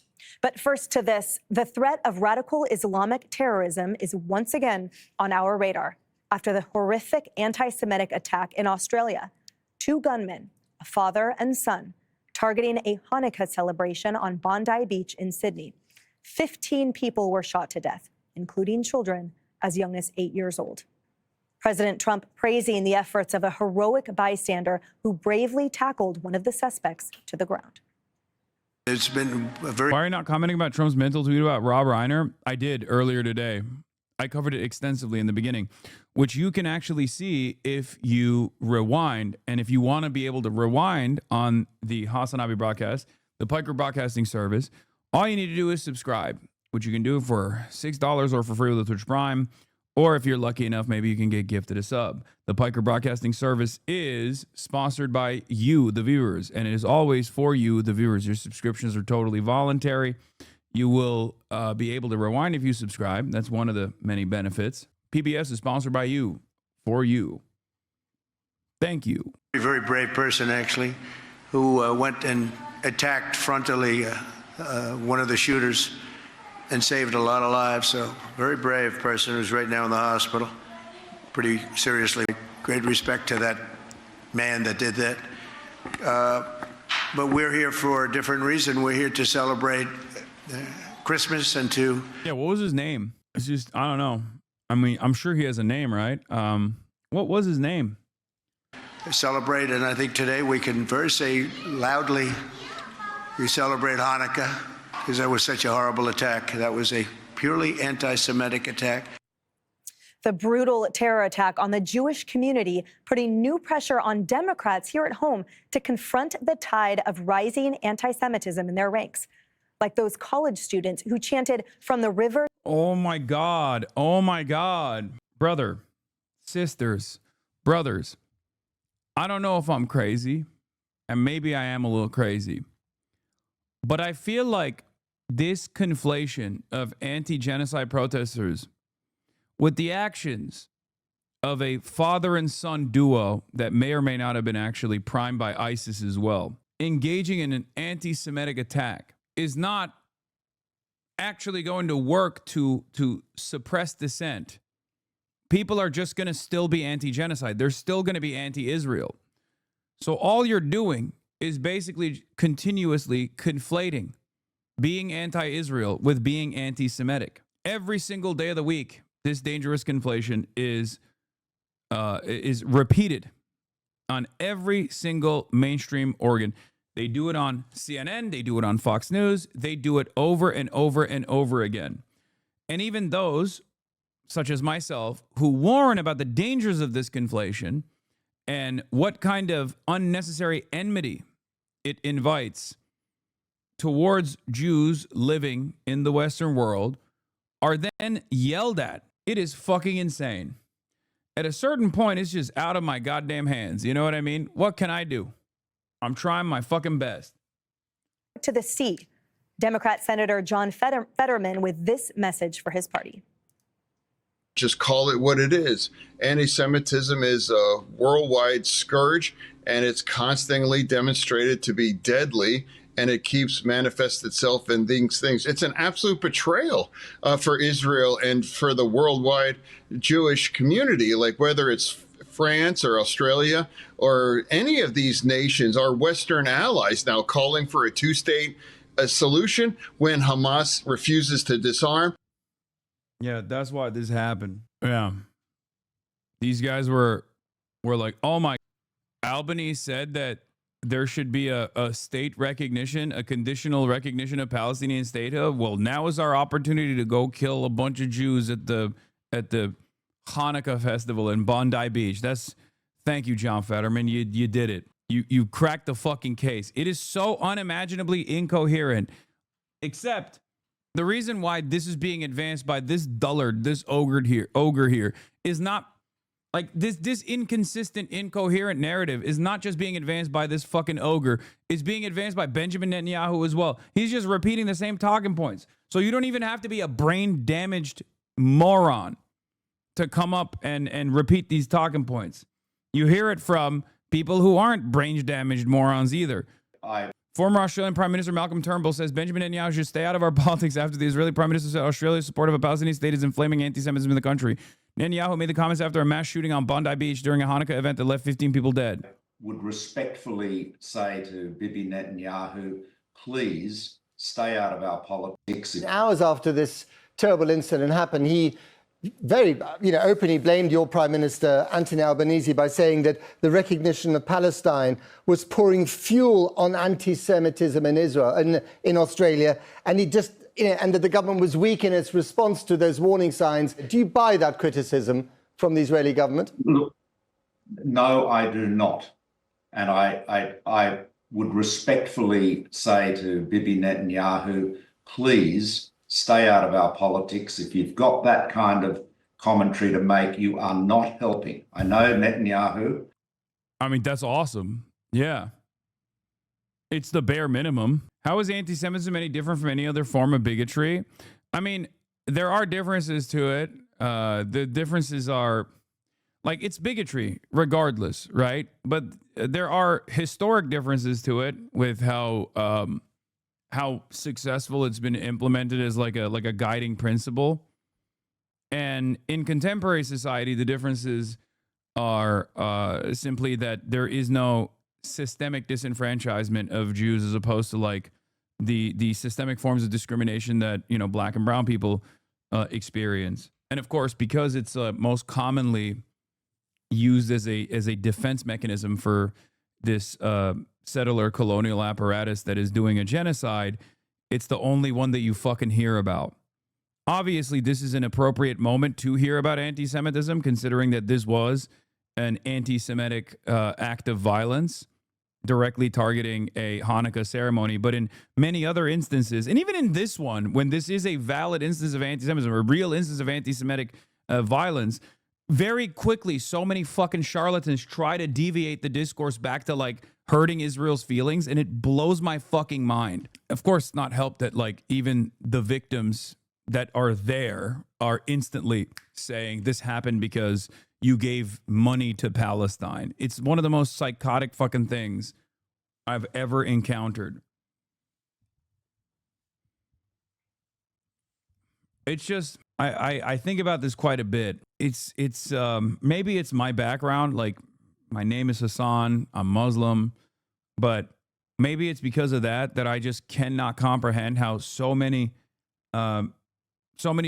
But first to this, the threat of radical Islamic terrorism is once again on our radar after the horrific anti-Semitic attack in Australia. 2 gunmen, a father and son, targeting a Hanukkah celebration on Bondi Beach in Sydney. 15 people were shot to death, including children as young as 8 years old. President Trump praising the efforts of a heroic bystander who bravely tackled one of the suspects to the ground. It's been a very... Why are you not commenting about Trump's mental tweet about Rob Reiner? I did earlier today. I covered it extensively in the beginning, which you can actually see if you rewind. And if you want to be able to rewind on the HasanAbi broadcast, the Piker Broadcasting Service, all you need to do is subscribe, which you can do for $6 or for free with a Twitch Prime. Or if you're lucky enough, maybe you can get gifted a sub. The Piker Broadcasting Service is sponsored by you, the viewers, and it is always for you, the viewers. Your subscriptions are totally voluntary. You will be able to rewind if you subscribe. That's one of the many benefits. PBS is sponsored by you, for you. Thank you. A very brave person, actually, who went and attacked frontally one of the shooters and saved a lot of lives. So very brave person who's right now in the hospital, pretty seriously. Great respect to that man that did that. But we're here for a different reason. We're here to celebrate Christmas and to... Yeah, what was his name? It's just, I don't know. I mean, I'm sure he has a name, right? What was his name? Celebrate, and I think today we can very say loudly, we celebrate Hanukkah, because that was such a horrible attack. That was a purely anti-Semitic attack. The brutal terror attack on the Jewish community putting new pressure on Democrats here at home to confront the tide of rising anti-Semitism in their ranks, like those college students who chanted from the river. Oh my God. Oh my God. Brother, sisters, brothers, I don't know if I'm crazy, and maybe I am a little crazy, but I feel like this conflation of anti-genocide protesters with the actions of a father and son duo that may or may not have been actually primed by ISIS as well, engaging in an anti-Semitic attack is not actually going to work to suppress dissent. People are just going to still be anti-genocide. They're still going to be anti-Israel. So all you're doing is basically continuously conflating being anti-Israel with being anti-Semitic. Every single day of the week, this dangerous conflation is repeated on every single mainstream organ. They do it on CNN. They do it on Fox News. They do it over and over and over again. And even those, such as myself, who warn about the dangers of this conflation and what kind of unnecessary enmity it invites towards Jews living in the Western world, are then yelled at. It is fucking insane. At a certain point, it's just out of my goddamn hands. You know what I mean? What can I do? I'm trying my fucking best. To the seat, Democrat Senator John Fetterman with this message for his party. Just call it what it is. Anti-Semitism is a worldwide scourge, and it's constantly demonstrated to be deadly, and it keeps manifests itself in these things. It's an absolute betrayal for Israel and for the worldwide Jewish community, like whether it's France or Australia or any of these nations, our Western allies now calling for a two-state solution when Hamas refuses to disarm. Yeah, that's why this happened. Yeah. These guys were like, oh my, Albany said that there should be a state recognition, a conditional recognition of Palestinian statehood. Well, now is our opportunity to go kill a bunch of Jews at the Hanukkah festival in Bondi Beach. Thank you, John Fetterman. You did it. You cracked the fucking case. It is so unimaginably incoherent. Except the reason why this is being advanced by this dullard, this ogre here, is not like this inconsistent, incoherent narrative is not just being advanced by this fucking ogre. It's being advanced by Benjamin Netanyahu as well. He's just repeating the same talking points. So you don't even have to be a brain damaged moron to come up and repeat these talking points. You hear it from people who aren't brain damaged morons either. Former Australian Prime Minister Malcolm Turnbull says Benjamin Netanyahu should stay out of our politics after the Israeli Prime Minister said Australia's support of a Palestinian state is inflaming anti-Semitism in the country. Netanyahu made the comments after a mass shooting on Bondi Beach during a Hanukkah event that left 15 people dead. Would respectfully say to Bibi Netanyahu, please stay out of our politics. Hours after this terrible incident happened, he very openly blamed your Prime Minister, Anthony Albanese, by saying that the recognition of Palestine was pouring fuel on anti-Semitism in Israel, in Australia, and he just, and that the government was weak in its response to those warning signs. Do you buy that criticism from the Israeli government? Look, no, I do not. And I would respectfully say to Bibi Netanyahu, please stay out of our politics. If you've got that kind of commentary to make, you are not helping. I know Netanyahu. I mean, that's awesome. Yeah. It's the bare minimum. How is anti-Semitism any different from any other form of bigotry? I mean, there are differences to it. The differences are, like, it's bigotry regardless, right? But there are historic differences to it with how successful it's been implemented as like a guiding principle. And in contemporary society, the differences are simply that there is no systemic disenfranchisement of Jews as opposed to like the systemic forms of discrimination that, black and brown people experience. And of course, because it's most commonly used as a defense mechanism for this settler colonial apparatus that is doing a genocide, it's the only one that you fucking hear about. Obviously, this is an appropriate moment to hear about anti-Semitism, considering that this was an anti-Semitic act of violence directly targeting a Hanukkah ceremony. But in many other instances, and even in this one, when this is a valid instance of anti-Semitism, a real instance of anti-Semitic violence, very quickly, so many fucking charlatans try to deviate the discourse back to like hurting Israel's feelings, and it blows my fucking mind. Of course, not helped that like even the victims that are there are instantly saying this happened because you gave money to Palestine. It's one of the most psychotic fucking things I've ever encountered. It's just, I think about this quite a bit. It's maybe it's my background. Like, my name is Hasan. I'm Muslim, but maybe it's because of that I just cannot comprehend how so many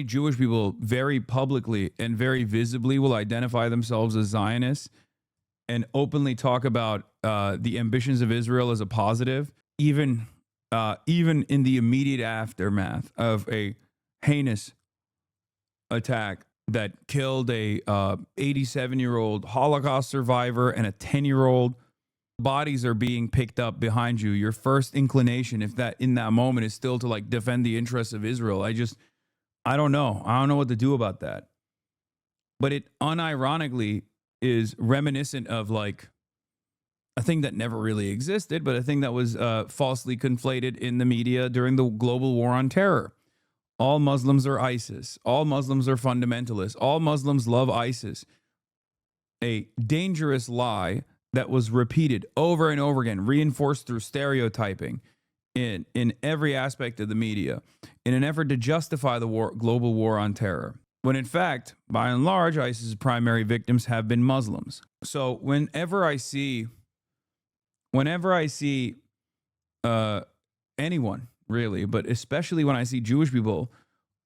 Jewish people very publicly and very visibly will identify themselves as Zionists and openly talk about the ambitions of Israel as a positive, even in the immediate aftermath of a heinous attack that killed a 87-year-old Holocaust survivor and a 10-year-old. Bodies are being picked up behind you. Your first inclination, if that in that moment, is still to like defend the interests of Israel. I don't know. I don't know what to do about that. But it unironically is reminiscent of like a thing that never really existed, but a thing that was falsely conflated in the media during the global war on terror. All Muslims are ISIS. All Muslims are fundamentalists. All Muslims love ISIS. A dangerous lie that was repeated over and over again, reinforced through stereotyping in every aspect of the media in an effort to justify the global war on terror. When in fact, by and large, ISIS's primary victims have been Muslims. So whenever I see anyone, really, but especially when I see Jewish people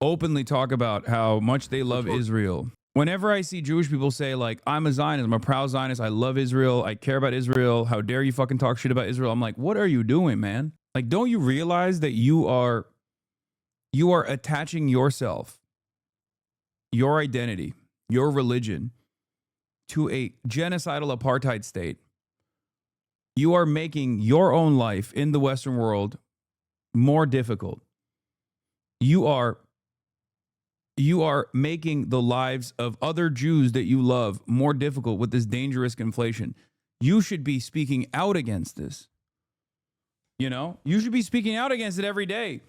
openly talk about how much they love Israel. Whenever I see Jewish people say, like, I'm a Zionist, I'm a proud Zionist, I love Israel, I care about Israel, how dare you fucking talk shit about Israel? I'm like, what are you doing, man? Like, don't you realize that you are attaching yourself, your identity, your religion to a genocidal apartheid state? you are making your own life in the Western world more difficult. You are making the lives of other Jews that you love more difficult with this dangerous conflation. You should be speaking out against this. You know, you should be speaking out against it every day.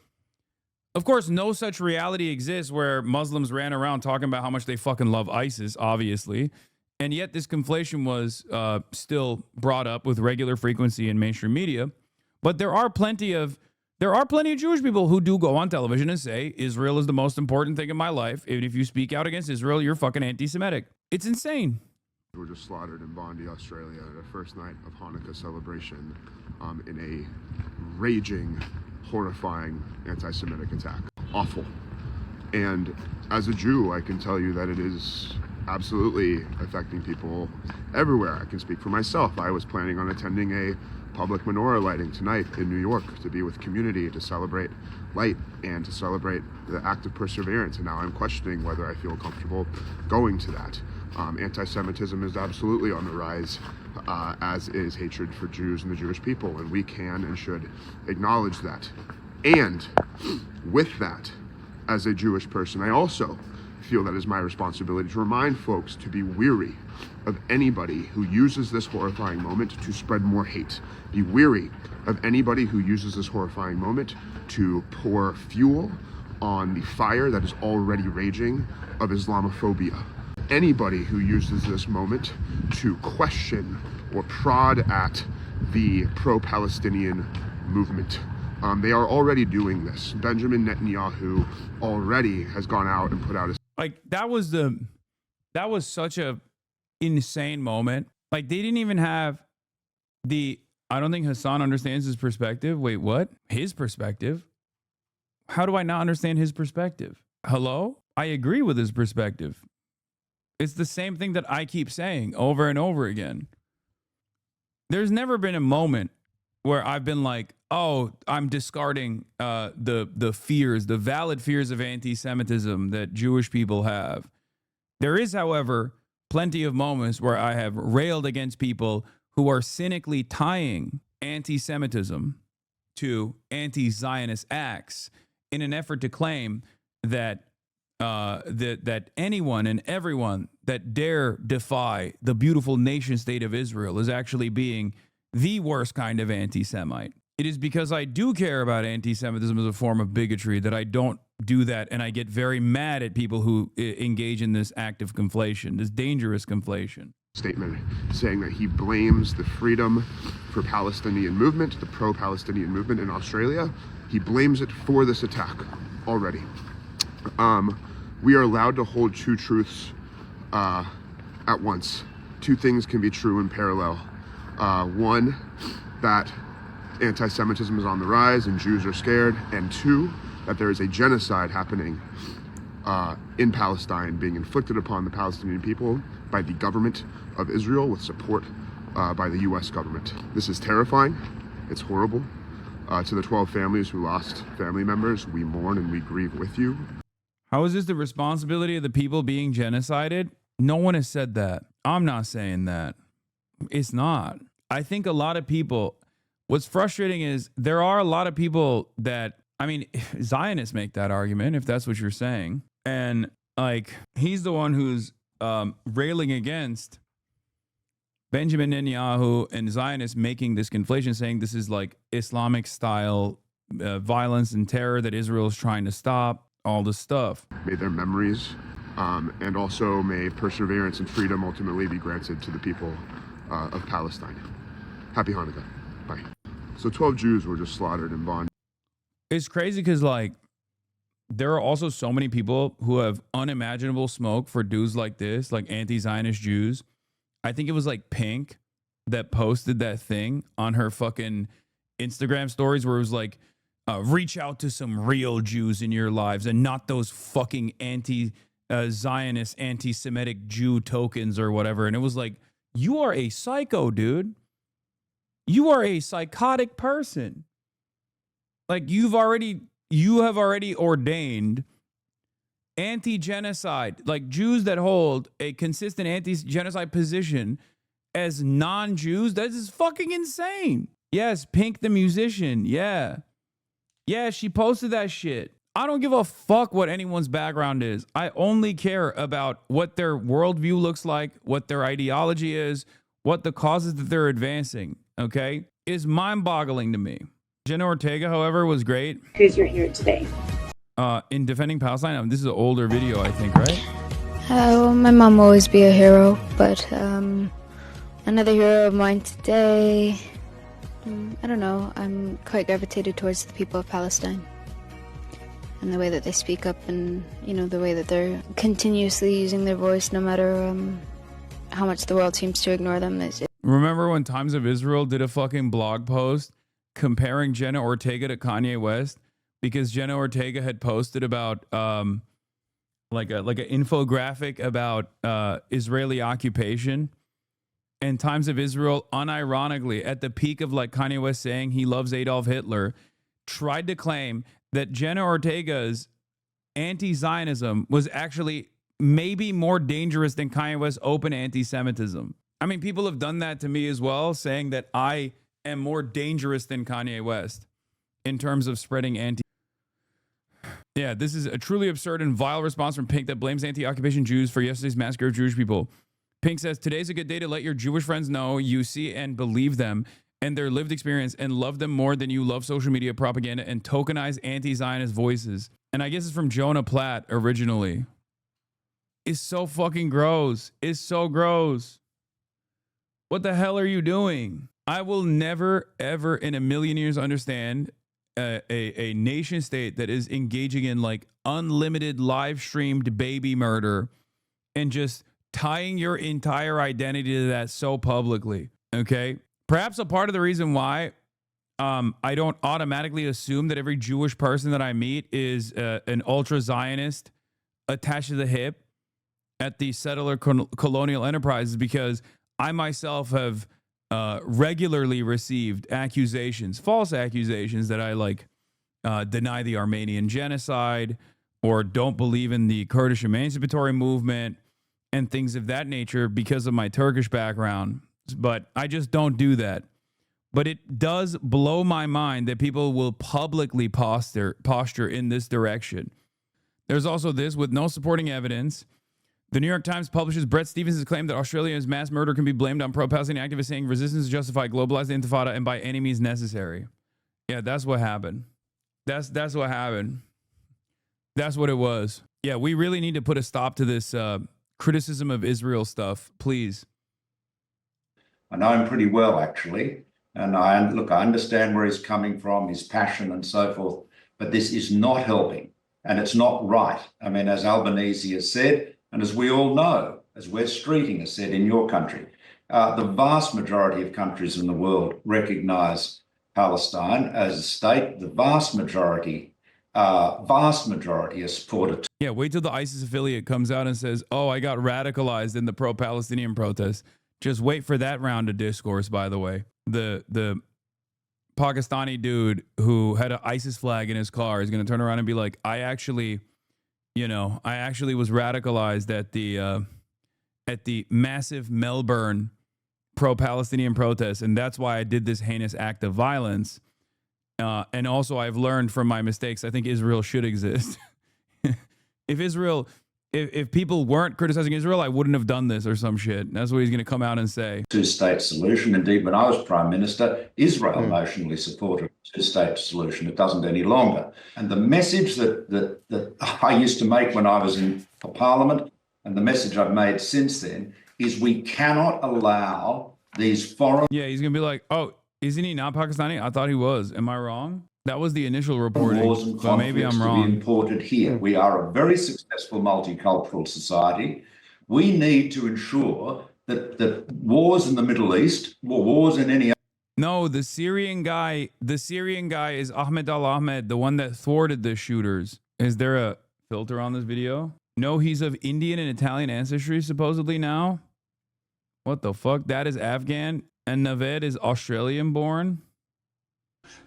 Of course, no such reality exists where Muslims ran around talking about how much they fucking love ISIS, obviously. And yet this conflation was still brought up with regular frequency in mainstream media. But there are plenty of Jewish people who do go on television and say, Israel is the most important thing in my life. And if you speak out against Israel, you're fucking anti-Semitic. It's insane. Were just slaughtered in Bondi, Australia, the first night of Hanukkah celebration in a raging, horrifying anti-Semitic attack. Awful. And as a Jew, I can tell you that it is absolutely affecting people everywhere. I can speak for myself. I was planning on attending a public menorah lighting tonight in New York to be with community, to celebrate light and to celebrate the act of perseverance. And now I'm questioning whether I feel comfortable going to that. Anti-Semitism is absolutely on the rise, as is hatred for Jews and the Jewish people, and we can and should acknowledge that. And with that, as a Jewish person, I also feel that is my responsibility to remind folks to be weary of anybody who uses this horrifying moment to spread more hate. Be weary of anybody who uses this horrifying moment to pour fuel on the fire that is already raging of Islamophobia. Anybody who uses this moment to question or prod at the pro-Palestinian movement. They are already doing this. Benjamin Netanyahu already has gone out and put out a... Like, that was such a insane moment. Like, they didn't even have I don't think Hasan understands his perspective. Wait, what? His perspective? How do I not understand his perspective? Hello? I agree with his perspective. It's the same thing that I keep saying over and over again. There's never been a moment where I've been like, oh, I'm discarding the fears, the valid fears of anti-Semitism that Jewish people have. There is, however, plenty of moments where I have railed against people who are cynically tying anti-Semitism to anti-Zionist acts in an effort to claim that that anyone and everyone that dare defy the beautiful nation state of Israel is actually being the worst kind of anti-Semite. It is because I do care about anti-Semitism as a form of bigotry that I don't do that, and I get very mad at people who engage in this act of conflation, this dangerous conflation. Statement saying that he blames the Freedom for Palestinian movement, the pro-Palestinian movement in Australia. He blames it for this attack already. We are allowed to hold two truths at once. Two things can be true in parallel. One, that anti-Semitism is on the rise and Jews are scared. And two, that there is a genocide happening in Palestine being inflicted upon the Palestinian people by the government of Israel with support by the US government. This is terrifying. It's horrible. To the 12 families who lost family members, we mourn and we grieve with you. How is this the responsibility of the people being genocided? No one has said that. I'm not saying that. It's not. I think a lot of people, what's frustrating is there are a lot of people that, I mean, Zionists make that argument, if that's what you're saying. And like, he's the one who's railing against Benjamin Netanyahu and Zionists making this conflation, saying this is like Islamic style violence and terror that Israel is trying to stop, all this stuff. May their memories and also may perseverance and freedom ultimately be granted to the people of Palestine. Happy Hanukkah. Bye. So 12 Jews were just slaughtered in Bonn. It's crazy because, like, there are also so many people who have unimaginable smoke for dudes like this, like anti-Zionist Jews. I think it was like Pink that posted that thing on her fucking Instagram stories where it was like, reach out to some real Jews in your lives and not those fucking anti-Zionist, anti-Semitic Jew tokens or whatever. And it was like, you are a psycho, dude. You are a psychotic person. Like, you have already ordained anti-genocide, like Jews that hold a consistent anti-genocide position as non-Jews. That is fucking insane. Yes, Pink the musician. Yeah. Yeah, she posted that shit. I don't give a fuck what anyone's background is. I only care about what their worldview looks like, what their ideology is, what the causes that they're advancing, okay? Is mind-boggling to me. Jenna Ortega, however, was great. Because you're here today. In defending Palestine. This is an older video, I think, right? My mom will always be a hero, but another hero of mine today, I don't know, I'm quite gravitated towards the people of Palestine. And the way that they speak up and, you know, the way that they're continuously using their voice no matter how much the world seems to ignore them. Remember when Times of Israel did a fucking blog post comparing Jenna Ortega to Kanye West? Because Jenna Ortega had posted about like an infographic about Israeli occupation. And Times of Israel, unironically, at the peak of like Kanye West saying he loves Adolf Hitler, tried to claim that Jenna Ortega's anti-Zionism was actually maybe more dangerous than Kanye West's open anti-Semitism. I mean, people have done that to me as well, saying that I am more dangerous than Kanye West in terms of spreading anti. Yeah, this is a truly absurd and vile response from Pink that blames anti-occupation Jews for yesterday's massacre of Jewish people. Pink says, today's a good day to let your Jewish friends know you see and believe them and their lived experience and love them more than you love social media propaganda and tokenize anti-Zionist voices. And I guess it's from Jonah Platt originally. It's so fucking gross. It's so gross. What the hell are you doing? I will never, ever in a million years understand a nation state that is engaging in like unlimited live streamed baby murder and just tying your entire identity to that so publicly. Okay. Perhaps a part of the reason why I don't automatically assume that every Jewish person that I meet is an ultra Zionist attached to the hip at the settler colonial enterprises, because I myself have regularly received accusations, false accusations, that I like deny the Armenian genocide or don't believe in the Kurdish emancipatory movement and things of that nature because of my Turkish background. But I just don't do that. But it does blow my mind that people will publicly posture in this direction. There's also this: with no supporting evidence, the New York Times publishes Bret Stephens' claim that Australia's mass murder can be blamed on pro-Palestinian activists, saying resistance is justified, globalize the intifada, and by any means necessary. Yeah, that's what happened. That's what happened. That's what it was. Yeah, we really need to put a stop to this criticism of Israel stuff, please. I know him pretty well, actually. And I understand where he's coming from, his passion and so forth, but this is not helping and it's not right. I mean, as Albanese has said, and as we all know, as Wes Streeting has said in your country, the vast majority of countries in the world recognise Palestine as a state. The vast majority are supportive. Yeah, wait till the ISIS affiliate comes out and says, oh, I got radicalized in the pro-Palestinian protests. Just wait for that round of discourse, by the way. The Pakistani dude who had an ISIS flag in his car is going to turn around and be like, I actually was radicalized at the massive Melbourne pro-Palestinian protests, and that's why I did this heinous act of violence. And also, I've learned from my mistakes. I think Israel should exist. If people weren't criticizing Israel, I wouldn't have done this or some shit. That's what he's going to come out and say. Two-state solution. Indeed, when I was Prime Minister, Israel emotionally supported a two-state solution. It doesn't any longer. And the message that I used to make when I was in Parliament, and the message I've made since then, is we cannot allow these foreign... Yeah, he's going to be like, oh, isn't he not Pakistani? I thought he was. Am I wrong? That was the initial reporting, wars and but maybe I'm wrong. To be imported here. We are a very successful multicultural society. We need to ensure that wars in the Middle East, wars in any... No, the Syrian guy is Ahmed Al-Ahmed, the one that thwarted the shooters. Is there a filter on this video? No, he's of Indian and Italian ancestry, supposedly now. What the fuck? That is Afghan, and Naved is Australian born.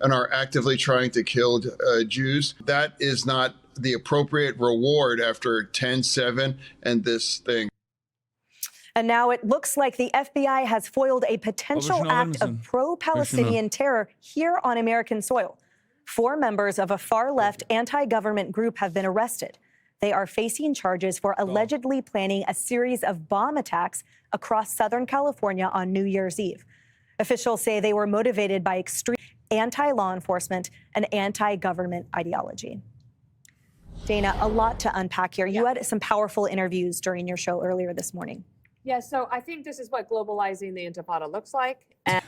And are actively trying to kill Jews. That is not the appropriate reward after 10/7 and this thing. And now it looks like the FBI has foiled a potential act of pro-Palestinian terror here on American soil. 4 members of a far-left anti-government group have been arrested. They are facing charges for allegedly planning a series of bomb attacks across Southern California on New Year's Eve. Officials say they were motivated by extreme anti-law enforcement and anti-government ideology. Dana, a lot to unpack here. You had some powerful interviews during your show earlier this morning. Yeah, so I think this is what globalizing the Intifada looks like. And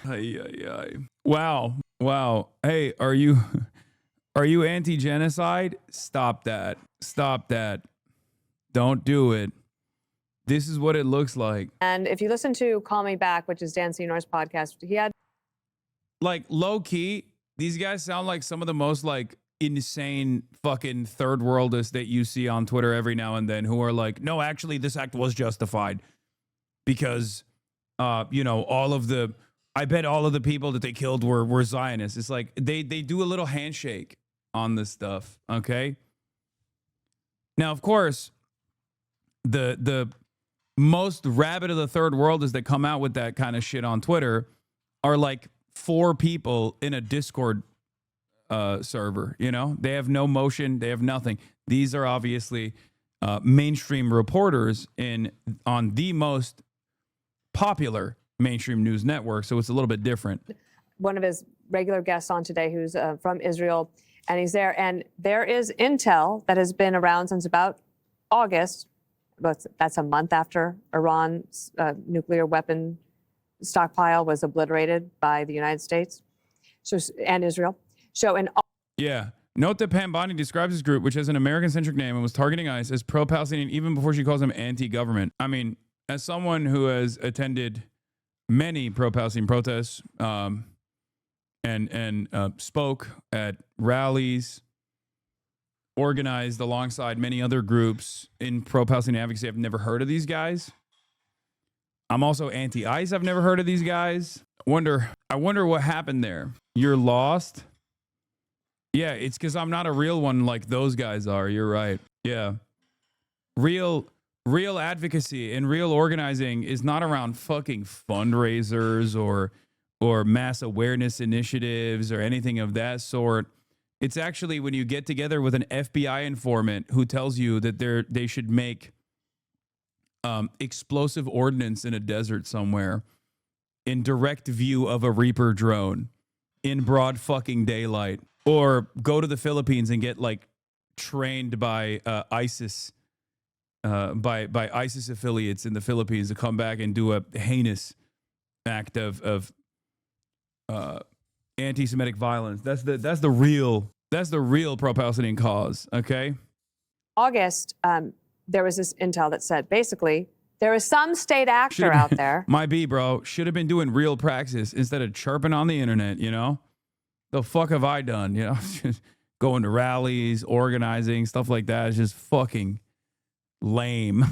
Wow. Hey, are you anti-genocide? Stop that. Don't do it. This is what it looks like. And if you listen to Call Me Back, which is Dan Senor's podcast, he had like low key, these guys sound like some of the most like insane fucking third worldists that you see on Twitter every now and then, who are like, no, actually this act was justified because I bet all of the people that they killed were Zionists. It's like they do a little handshake on this stuff, okay? Now, of course, the most rabid of the third world is that come out with that kind of shit on Twitter are like 4 people in a Discord server, you know? They have no motion, they have nothing. These are obviously mainstream reporters on the most popular mainstream news network, so it's a little bit different. one of his regular guests on today who's from Israel, and he's there. And there is intel that has been around since about August, but that's a month after Iran's nuclear weapon stockpile was obliterated by the United States and Israel. Yeah. Note that Pam Bondi describes this group, which has an American-centric name and was targeting ICE, as pro-Palestinian even before she calls them anti-government. I mean, as someone who has attended many pro-Palestinian protests and spoke at rallies, organized alongside many other groups in pro-Palestinian advocacy, I've never heard of these guys. I'm also anti-ICE. I've never heard of these guys. I wonder what happened there. You're lost? Yeah, it's because I'm not a real one like those guys are. You're right. Yeah. Real advocacy and real organizing is not around fucking fundraisers or mass awareness initiatives or anything of that sort. It's actually when you get together with an FBI informant who tells you that they should make explosive ordnance in a desert somewhere in direct view of a Reaper drone in broad fucking daylight, or go to the Philippines and get like trained by ISIS, by ISIS affiliates in the Philippines to come back and do a heinous act of anti-Semitic violence. That's the real pro-Palestinian cause. Okay. August, there was this intel that said basically there is some state actor out there. Might be, bro. Should have been doing real praxis instead of chirping on the internet. You know, the fuck have I done? You know, just going to rallies, organizing, stuff like that is just fucking lame.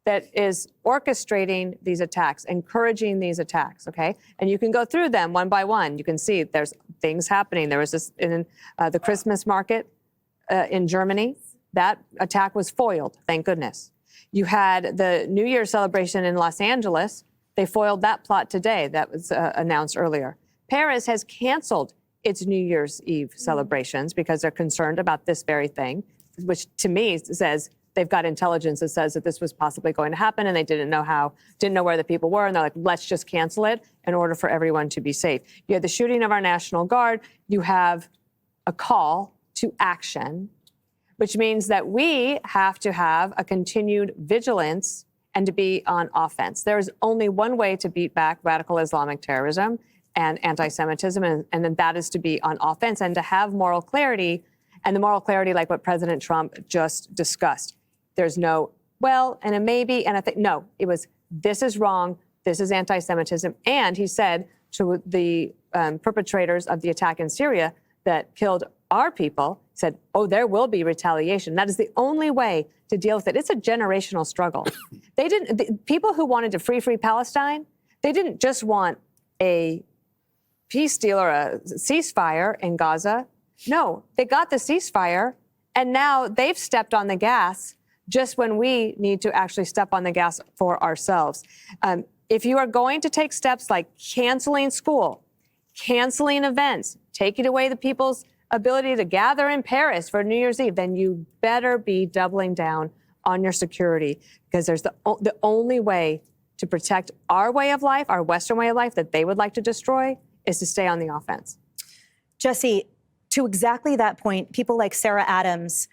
That is orchestrating these attacks, encouraging these attacks, okay? And you can go through them one by one. You can see there's things happening. There was this in the Christmas market in Germany. That attack was foiled, thank goodness. You had the New Year celebration in Los Angeles. They foiled that plot today. That was announced earlier. Paris has canceled its New Year's Eve celebrations because they're concerned about this very thing, which to me says they've got intelligence that says that this was possibly going to happen and they didn't know where the people were. And they're like, let's just cancel it in order for everyone to be safe. You had the shooting of our National Guard. You have a call to action, which means that we have to have a continued vigilance and to be on offense. There is only one way to beat back radical Islamic terrorism and anti-Semitism, and then that is to be on offense and to have moral clarity, and the moral clarity like what President Trump just discussed. There's no, well, and a maybe, and I think, no, it was, this is wrong, this is anti-Semitism. And he said to the perpetrators of the attack in Syria that killed our people, said, oh, there will be retaliation. That is the only way to deal with it. It's a generational struggle. People who wanted to free Palestine, they didn't just want a peace deal or a ceasefire in Gaza. No, they got the ceasefire, and now they've stepped on the gas just when we need to actually step on the gas for ourselves. If you are going to take steps like canceling school, canceling events, taking away the people's ability to gather in Paris for New Year's Eve, then you better be doubling down on your security, because there's the only way to protect our way of life, our Western way of life that they would like to destroy, is to stay on the offense. Jesse, to exactly that point, people like Sarah Adams,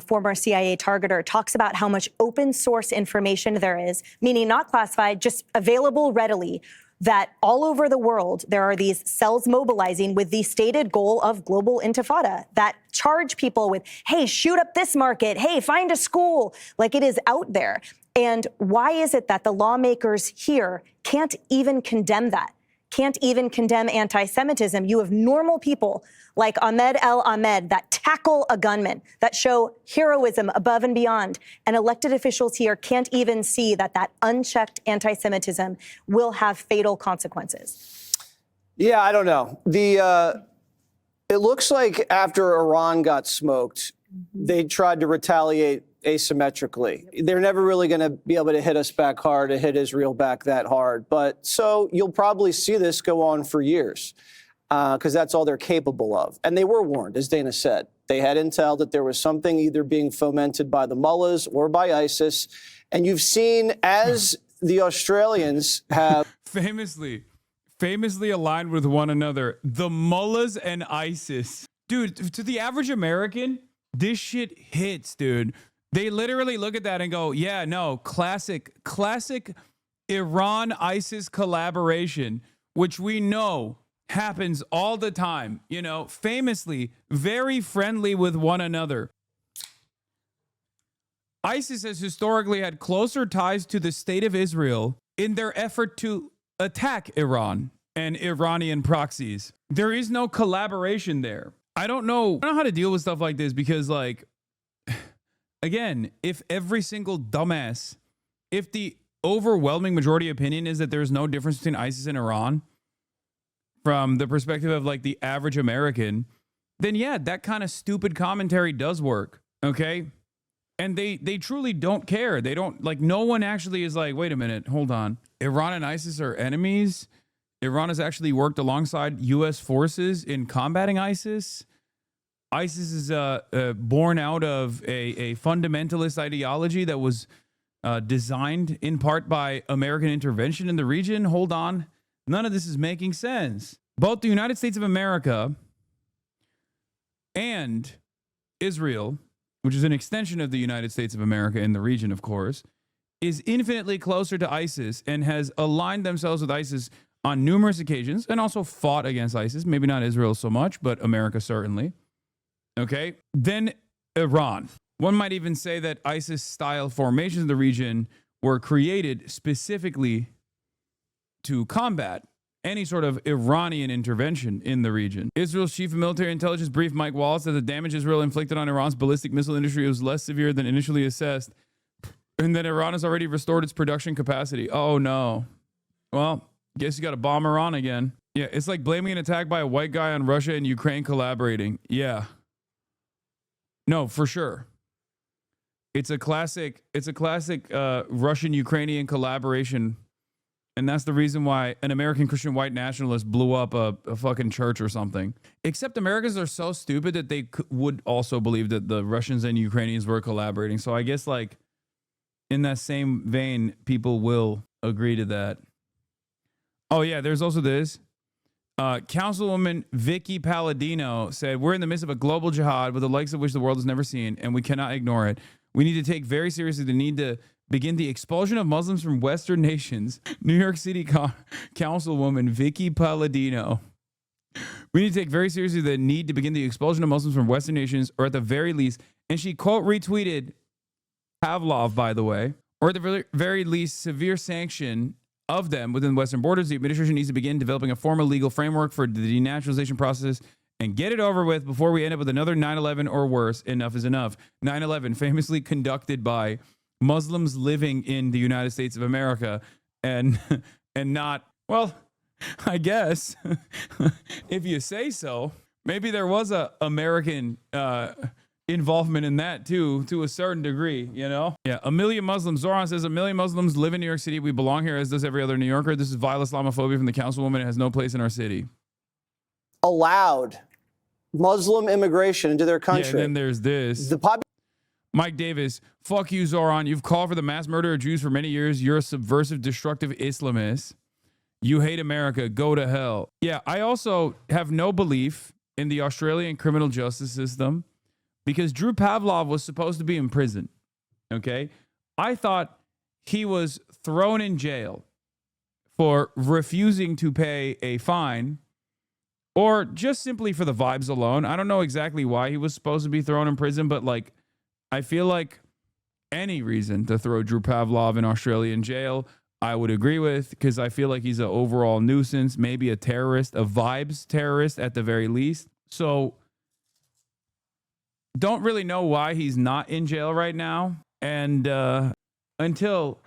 former CIA targeter, talks about how much open source information there is, meaning not classified, just available readily, that all over the world, there are these cells mobilizing with the stated goal of global intifada that charge people with, hey, shoot up this market, hey, find a school. Like, it is out there. And why is it that the lawmakers here can't even condemn that? Can't even condemn anti-Semitism? You have normal people like Ahmed El Ahmed that tackle a gunman, that show heroism above and beyond. And elected officials here can't even see that that unchecked anti-Semitism will have fatal consequences. Yeah, I don't know. It looks like after Iran got smoked, they tried to retaliate asymmetrically. They're never really going to be able to hit us back hard, to hit Israel back that hard. But so you'll probably see this go on for years, because that's all they're capable of. And they were warned, as Dana said. They had intel that there was something either being fomented by the mullahs or by ISIS. And you've seen, as the Australians have famously aligned with one another, the mullahs and ISIS. Dude, to the average American, this shit hits, dude. They literally look at that and go, yeah, no, classic Iran-ISIS collaboration, which we know happens all the time, you know, famously very friendly with one another. ISIS has historically had closer ties to the state of Israel in their effort to attack Iran and Iranian proxies. There is no collaboration there. I don't know how to deal with stuff like this, because, like, again, if every single dumbass, if the overwhelming majority opinion is that there's no difference between ISIS and Iran from the perspective of, like, the average American, then yeah, that kind of stupid commentary does work, okay? And they truly don't care. They don't, like, no one actually is like, wait a minute, hold on. Iran and ISIS are enemies? Iran has actually worked alongside U.S. forces in combating ISIS. ISIS is born out of a fundamentalist ideology that was designed in part by American intervention in the region. Hold on. None of this is making sense. Both the United States of America and Israel, which is an extension of the United States of America in the region, of course, is infinitely closer to ISIS and has aligned themselves with ISIS on numerous occasions, and also fought against ISIS. Maybe not Israel so much, but America certainly. Okay. Then Iran. One might even say that ISIS-style formations in the region were created specifically to combat any sort of Iranian intervention in the region. Israel's chief of military intelligence briefed Mike Wallace that the damage Israel inflicted on Iran's ballistic missile industry was less severe than initially assessed, and that Iran has already restored its production capacity. Oh, no. Well, guess you got to bomb Iran again. Yeah, it's like blaming an attack by a white guy on Russia and Ukraine collaborating. Yeah. No, for sure. It's a classic Russian-Ukrainian collaboration. And that's the reason why an American Christian white nationalist blew up a fucking church or something. Except Americans are so stupid that they would also believe that the Russians and Ukrainians were collaborating. So I guess, like, in that same vein, people will agree to that. Oh, yeah, there's also this. Councilwoman Vicky Palladino said, we're in the midst of a global jihad with the likes of which the world has never seen, and we cannot ignore it. We need to take very seriously the need to begin the expulsion of Muslims from Western nations. New York City Councilwoman Vicky Palladino. We need to take very seriously the need to begin the expulsion of Muslims from Western nations, or at the very least, and she quote retweeted Pavlov, by the way, or at the very least, severe sanction of them within Western borders. The administration needs to begin developing a formal legal framework for the denaturalization process and get it over with before we end up with another 9/11 or worse. Enough is enough. 9/11 famously conducted by Muslims living in the United States of America, and not, well, I guess if you say so. Maybe there was a American involvement in that too, to a certain degree, you know? Yeah, a million Muslims. Zoran says, a million Muslims live in New York City. We belong here, as does every other New Yorker. This is vile Islamophobia from the councilwoman. It has no place in our city. Allowed Muslim immigration into their country. Yeah, and then there's this. Mike Davis, fuck you, Zoran. You've called for the mass murder of Jews for many years. You're a subversive, destructive Islamist. You hate America. Go to hell. Yeah, I also have no belief in the Australian criminal justice system because Drew Pavlov was supposed to be in prison. Okay? I thought he was thrown in jail for refusing to pay a fine or just simply for the vibes alone. I don't know exactly why he was supposed to be thrown in prison, but like, I feel like any reason to throw Drew Pavlov in Australian jail, I would agree with, because I feel like he's an overall nuisance, maybe a terrorist, a vibes terrorist at the very least. So don't really know why he's not in jail right now. And until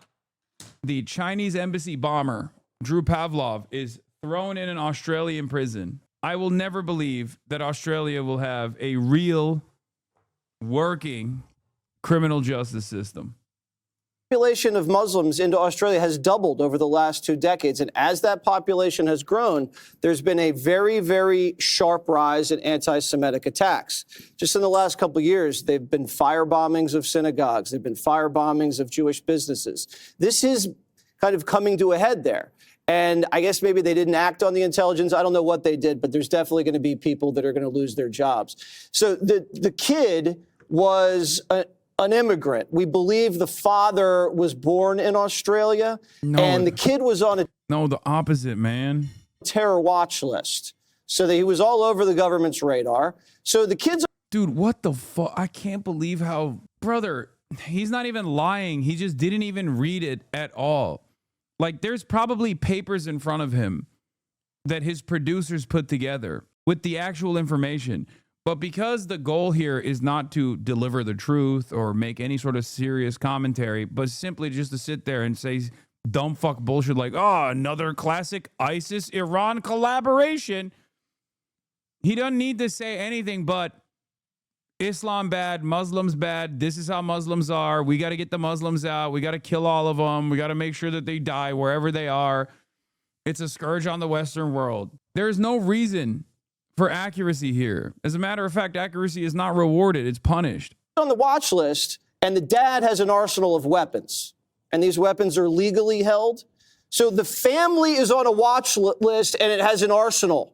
the Chinese embassy bomber, Drew Pavlov, is thrown in an Australian prison, I will never believe that Australia will have a real working criminal justice system. Population of Muslims into Australia has doubled over the last 2 decades. And as that population has grown, there's been a very, very sharp rise in anti-Semitic attacks. Just in the last couple of years, there have been fire bombings of synagogues. There have been fire bombings of Jewish businesses. This is kind of coming to a head there. And I guess maybe they didn't act on the intelligence. I don't know what they did, but there's definitely going to be people that are going to lose their jobs. So the kid was an immigrant. We believe the father was born in Australia, and the kid was on a the opposite, man. Terror watch list, so that he was all over the government's radar. So the kids, dude, what the fuck? I can't believe how, brother. He's not even lying. He just didn't even read it at all. Like, there's probably papers in front of him that his producers put together with the actual information. But because the goal here is not to deliver the truth or make any sort of serious commentary, but simply just to sit there and say dumb fuck bullshit like, oh, another classic ISIS-Iran collaboration, he doesn't need to say anything but Islam bad, Muslims bad, this is how Muslims are, we got to get the Muslims out, we got to kill all of them, we got to make sure that they die wherever they are. It's a scourge on the Western world. There's no reason for accuracy here. As a matter of fact, accuracy is not rewarded, it's punished. On the watch list, and the dad has an arsenal of weapons, and these weapons are legally held. So the family is on a watch list and it has an arsenal.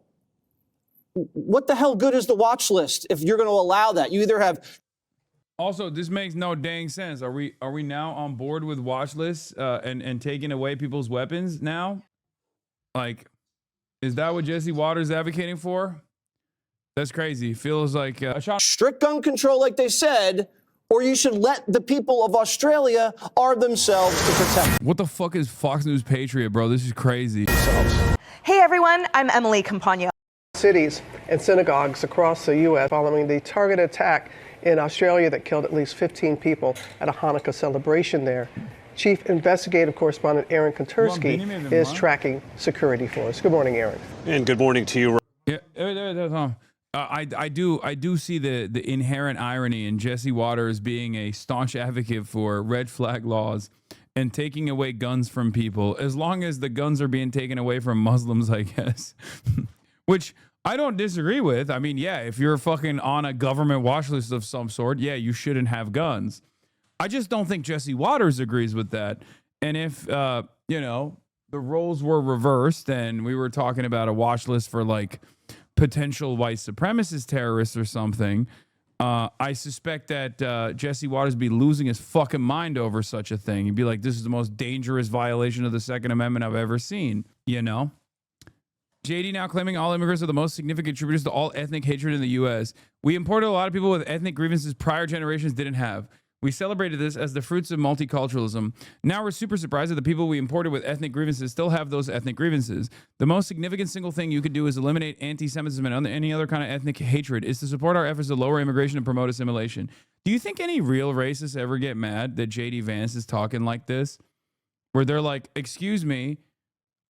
What the hell good is the watch list if you're going to allow that? You either have. Also, this makes no dang sense. Are we now on board with watch lists and taking away people's weapons now? Like, is that what Jesse Waters is advocating for? That's crazy. Feels like a shot. Strict gun control, like they said, or you should let the people of Australia arm themselves to protect. What the fuck is Fox News Patriot, bro? This is crazy. Hey everyone, I'm Emily Campagno. Cities and synagogues across the U.S. following the targeted attack in Australia that killed at least 15 people at a Hanukkah celebration there. Chief Investigative Correspondent Aaron Kontursky is tracking security for us. Good morning, Aaron. And good morning to you. Yeah, I do see the inherent irony in Jesse Waters being a staunch advocate for red flag laws and taking away guns from people, as long as the guns are being taken away from Muslims, I guess. Which I don't disagree with. I mean, yeah, if you're fucking on a government watch list of some sort, yeah, you shouldn't have guns. I just don't think Jesse Waters agrees with that. And if, the roles were reversed and we were talking about a watch list for like potential white supremacist terrorists or something, I suspect that Jesse Waters would be losing his fucking mind over such a thing. He'd be like, this is the most dangerous violation of the Second Amendment I've ever seen, you know? JD now claiming all immigrants are the most significant contributors to all ethnic hatred in the U.S. We imported a lot of people with ethnic grievances prior generations didn't have. We celebrated this as the fruits of multiculturalism. Now we're super surprised that the people we imported with ethnic grievances still have those ethnic grievances. The most significant single thing you could do is eliminate anti-Semitism and any other kind of ethnic hatred is to support our efforts to lower immigration and promote assimilation. Do you think any real racists ever get mad that JD Vance is talking like this? Where they're like, excuse me,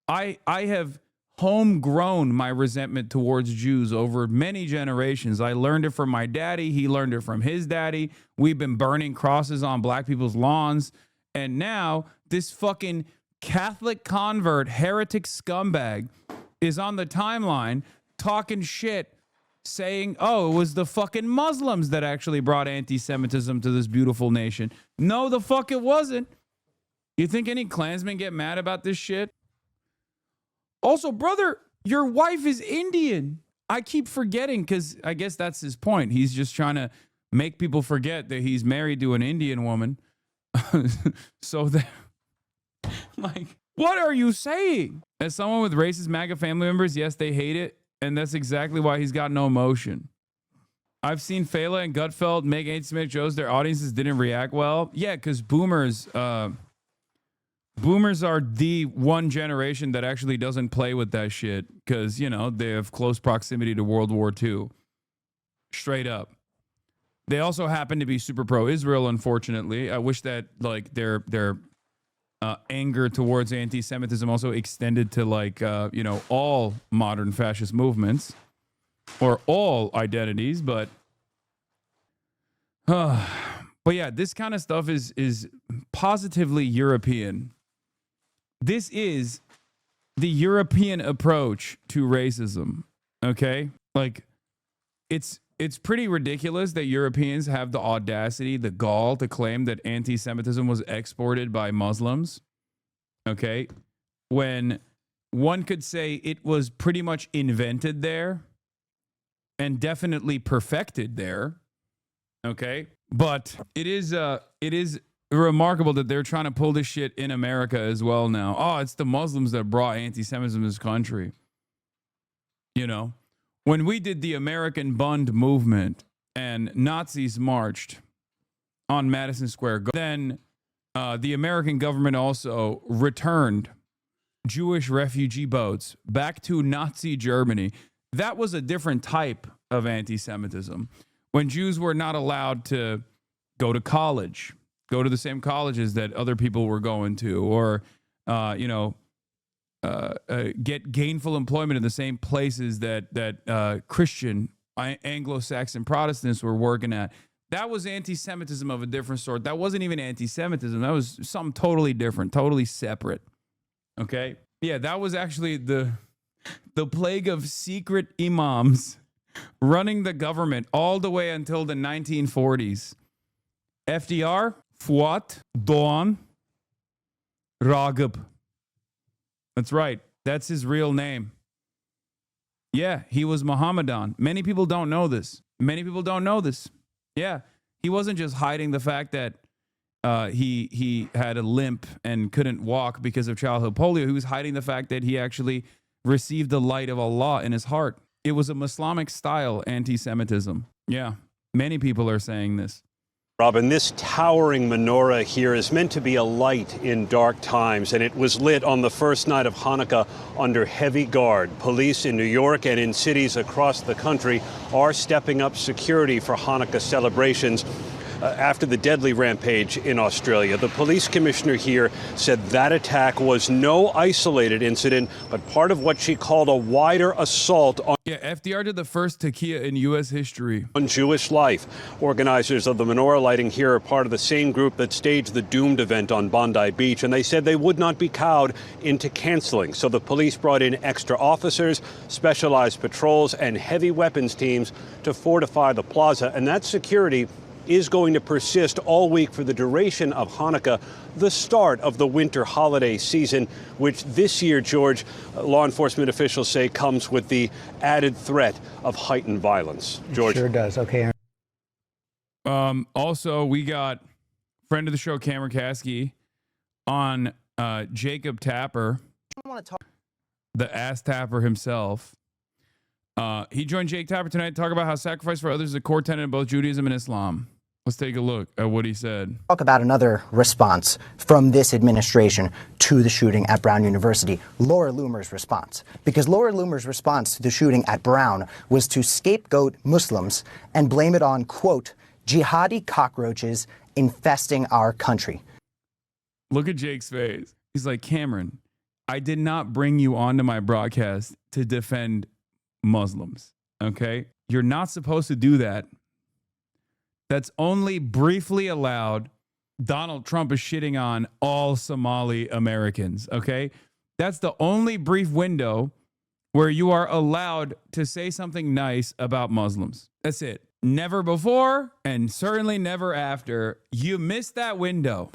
I have homegrown, my resentment towards Jews over many generations. I learned it from my daddy. He learned it from his daddy. We've been burning crosses on black people's lawns. And now this fucking Catholic convert, heretic scumbag is on the timeline talking shit, saying, oh, it was the fucking Muslims that actually brought anti-Semitism to this beautiful nation. No, the fuck it wasn't. You think any Klansmen get mad about this shit? Also, brother, your wife is Indian. I keep forgetting because I guess that's his point. He's just trying to make people forget that he's married to an Indian woman. So that, like, what are you saying? As someone with racist MAGA family members, yes, they hate it. And that's exactly why he's got no emotion. I've seen Fela and Gutfeld make anti-Semitic jokes. Their audiences didn't react well. Yeah, because boomers are the one generation that actually doesn't play with that shit because, you know, they have close proximity to World War II. Straight up. They also happen to be super pro-Israel, unfortunately. I wish that, like, their anger towards anti-Semitism also extended to, like, you know, all modern fascist movements or all identities. But yeah, this kind of stuff is positively European. This is the European approach to racism, okay? Like, it's pretty ridiculous that Europeans have the audacity, the gall to claim that anti-Semitism was exported by Muslims, okay? When one could say it was pretty much invented there and definitely perfected there, okay? But it is remarkable that they're trying to pull this shit in America as well now. Oh, it's the Muslims that brought anti-Semitism to this country. You know, when we did the American Bund movement and Nazis marched on Madison Square Garden, then the American government also returned Jewish refugee boats back to Nazi Germany. That was a different type of anti-Semitism. When Jews were not allowed to go to college, go to the same colleges that other people were going to, or, get gainful employment in the same places that Christian Anglo-Saxon Protestants were working at. That was anti-Semitism of a different sort. That wasn't even anti-Semitism. That was something totally different, totally separate. Okay? Yeah, that was actually the plague of secret imams running the government all the way until the 1940s. FDR, Fuat Doğan Ragıp. That's right. That's his real name. Yeah, he was Mohammedan. Many people don't know this. Yeah, he wasn't just hiding the fact that he had a limp and couldn't walk because of childhood polio. He was hiding the fact that he actually received the light of Allah in his heart. It was a Islamic style anti-Semitism. Yeah, many people are saying this. Robin, this towering menorah here is meant to be a light in dark times, and it was lit on the first night of Hanukkah under heavy guard. Police in New York and in cities across the country are stepping up security for Hanukkah celebrations after the deadly rampage in Australia. The police commissioner here said that attack was no isolated incident, but part of what she called a wider assault on FDR did the first takia in U.S. history. On Jewish life. Organizers of the menorah lighting here are part of the same group that staged the doomed event on Bondi Beach, and they said they would not be cowed into canceling. So the police brought in extra officers, specialized patrols, and heavy weapons teams to fortify the plaza, and that security is going to persist all week for the duration of Hanukkah, the start of the winter holiday season, which this year, George, law enforcement officials say comes with the added threat of heightened violence. George. It sure does. Okay, Aaron. Also, we got friend of the show, Cameron Kasky, on Jacob Tapper, the ass tapper himself. He joined Jake Tapper tonight to talk about how sacrifice for others is a core tenet of both Judaism and Islam. Let's take a look at what he said. Talk about another response from this administration to the shooting at Brown University, Laura Loomer's response. Because Laura Loomer's response to the shooting at Brown was to scapegoat Muslims and blame it on, quote, jihadi cockroaches infesting our country. Look at Jake's face. He's like, Cameron, I did not bring you onto my broadcast to defend Muslims, okay? You're not supposed to do that. That's only briefly allowed. Donald Trump is shitting on all Somali Americans, okay? That's the only brief window where you are allowed to say something nice about Muslims. That's it. Never before and certainly never after. You missed that window.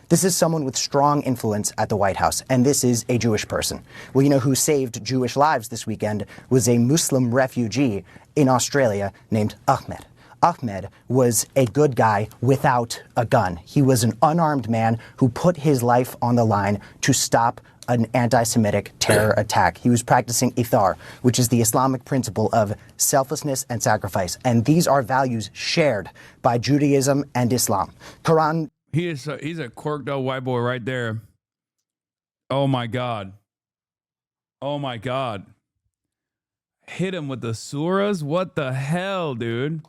This is someone with strong influence at the White House, and this is a Jewish person. Well, you know who saved Jewish lives this weekend was a Muslim refugee in Australia named Ahmed. Ahmed was a good guy without a gun. He was an unarmed man who put his life on the line to stop an anti-Semitic terror attack. He was practicing ithar, which is the Islamic principle of selflessness and sacrifice. And these are values shared by Judaism and Islam. Quran. He's a corked out white boy right there. Oh my God. Oh my God. Hit him with the surahs? What the hell, dude?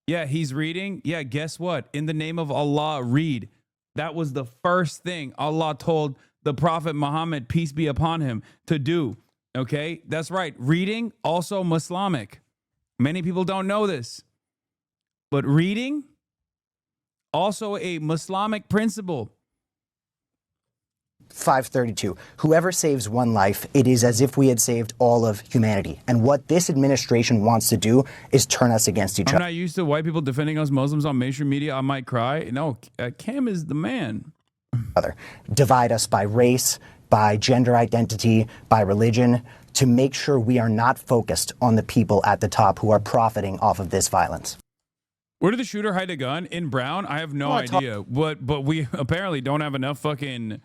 Yeah, he's reading. Yeah, guess what? In the name of Allah, read. That was the first thing Allah told the Prophet Muhammad, peace be upon him, to do. Okay, that's right. Reading, also Muslimic. Many people don't know this. But reading, also a Muslimic principle. 532. Whoever saves one life, it is as if we had saved all of humanity. And what this administration wants to do is turn us against each other. I'm not used to white people defending us Muslims on mainstream media. I might cry. No, Cam is the man. Divide us by race, by gender identity, by religion, to make sure we are not focused on the people at the top who are profiting off of this violence. Where did the shooter hide a gun? In Brown? I have no idea. But we apparently don't have enough fucking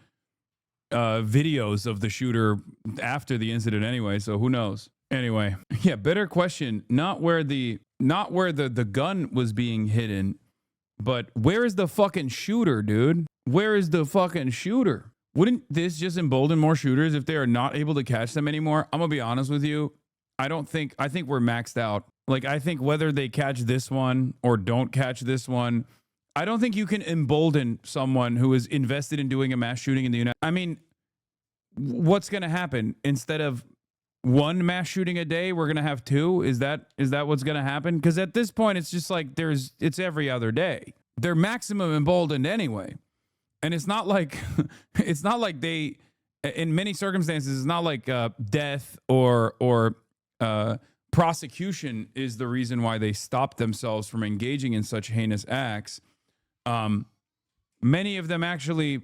videos of the shooter after the incident anyway, so who knows? Anyway, yeah, better question. Not where the gun was being hidden, but where is the fucking shooter, dude? Where is the fucking shooter? Wouldn't this just embolden more shooters if they are not able to catch them anymore? I'm gonna be honest with you. I think we're maxed out. Like, I think whether they catch this one or don't catch this one, I don't think you can embolden someone who is invested in doing a mass shooting in the United States. I mean, what's going to happen? Instead of one mass shooting a day, we're going to have two? Is that what's going to happen? Because at this point, it's just like it's every other day. They're maximum emboldened anyway. And it's not like they, in many circumstances, it's not like death or prosecution is the reason why they stop themselves from engaging in such heinous acts. Many of them actually,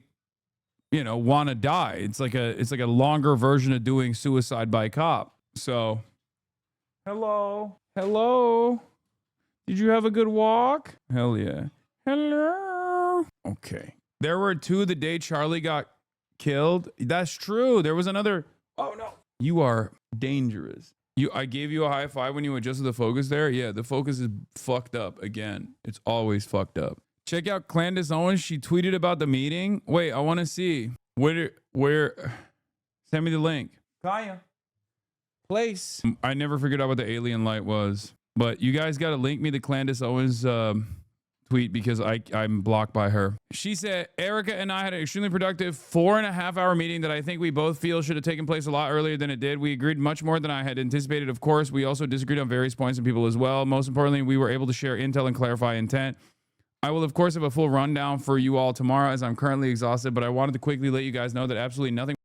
want to die. It's like a longer version of doing suicide by cop. So, hello. Did you have a good walk? Hell yeah. Hello. Okay. There were two the day Charlie got killed. That's true. There was another. Oh no. You are dangerous. I gave you a high five when you adjusted the focus there. Yeah, the focus is fucked up again. It's always fucked up. Check out Clandis Owens. She tweeted about the meeting. Wait, I want to see. Where? Send me the link. Kaya. Place. I never figured out what the alien light was. But you guys got to link me the Clandis Owens tweet because I'm blocked by her. She said, Erica and I had an extremely productive 4.5-hour meeting that I think we both feel should have taken place a lot earlier than it did. We agreed much more than I had anticipated. Of course, we also disagreed on various points and people as well. Most importantly, we were able to share intel and clarify intent. I will, of course, have a full rundown for you all tomorrow as I'm currently exhausted, but I wanted to quickly let you guys know that absolutely nothing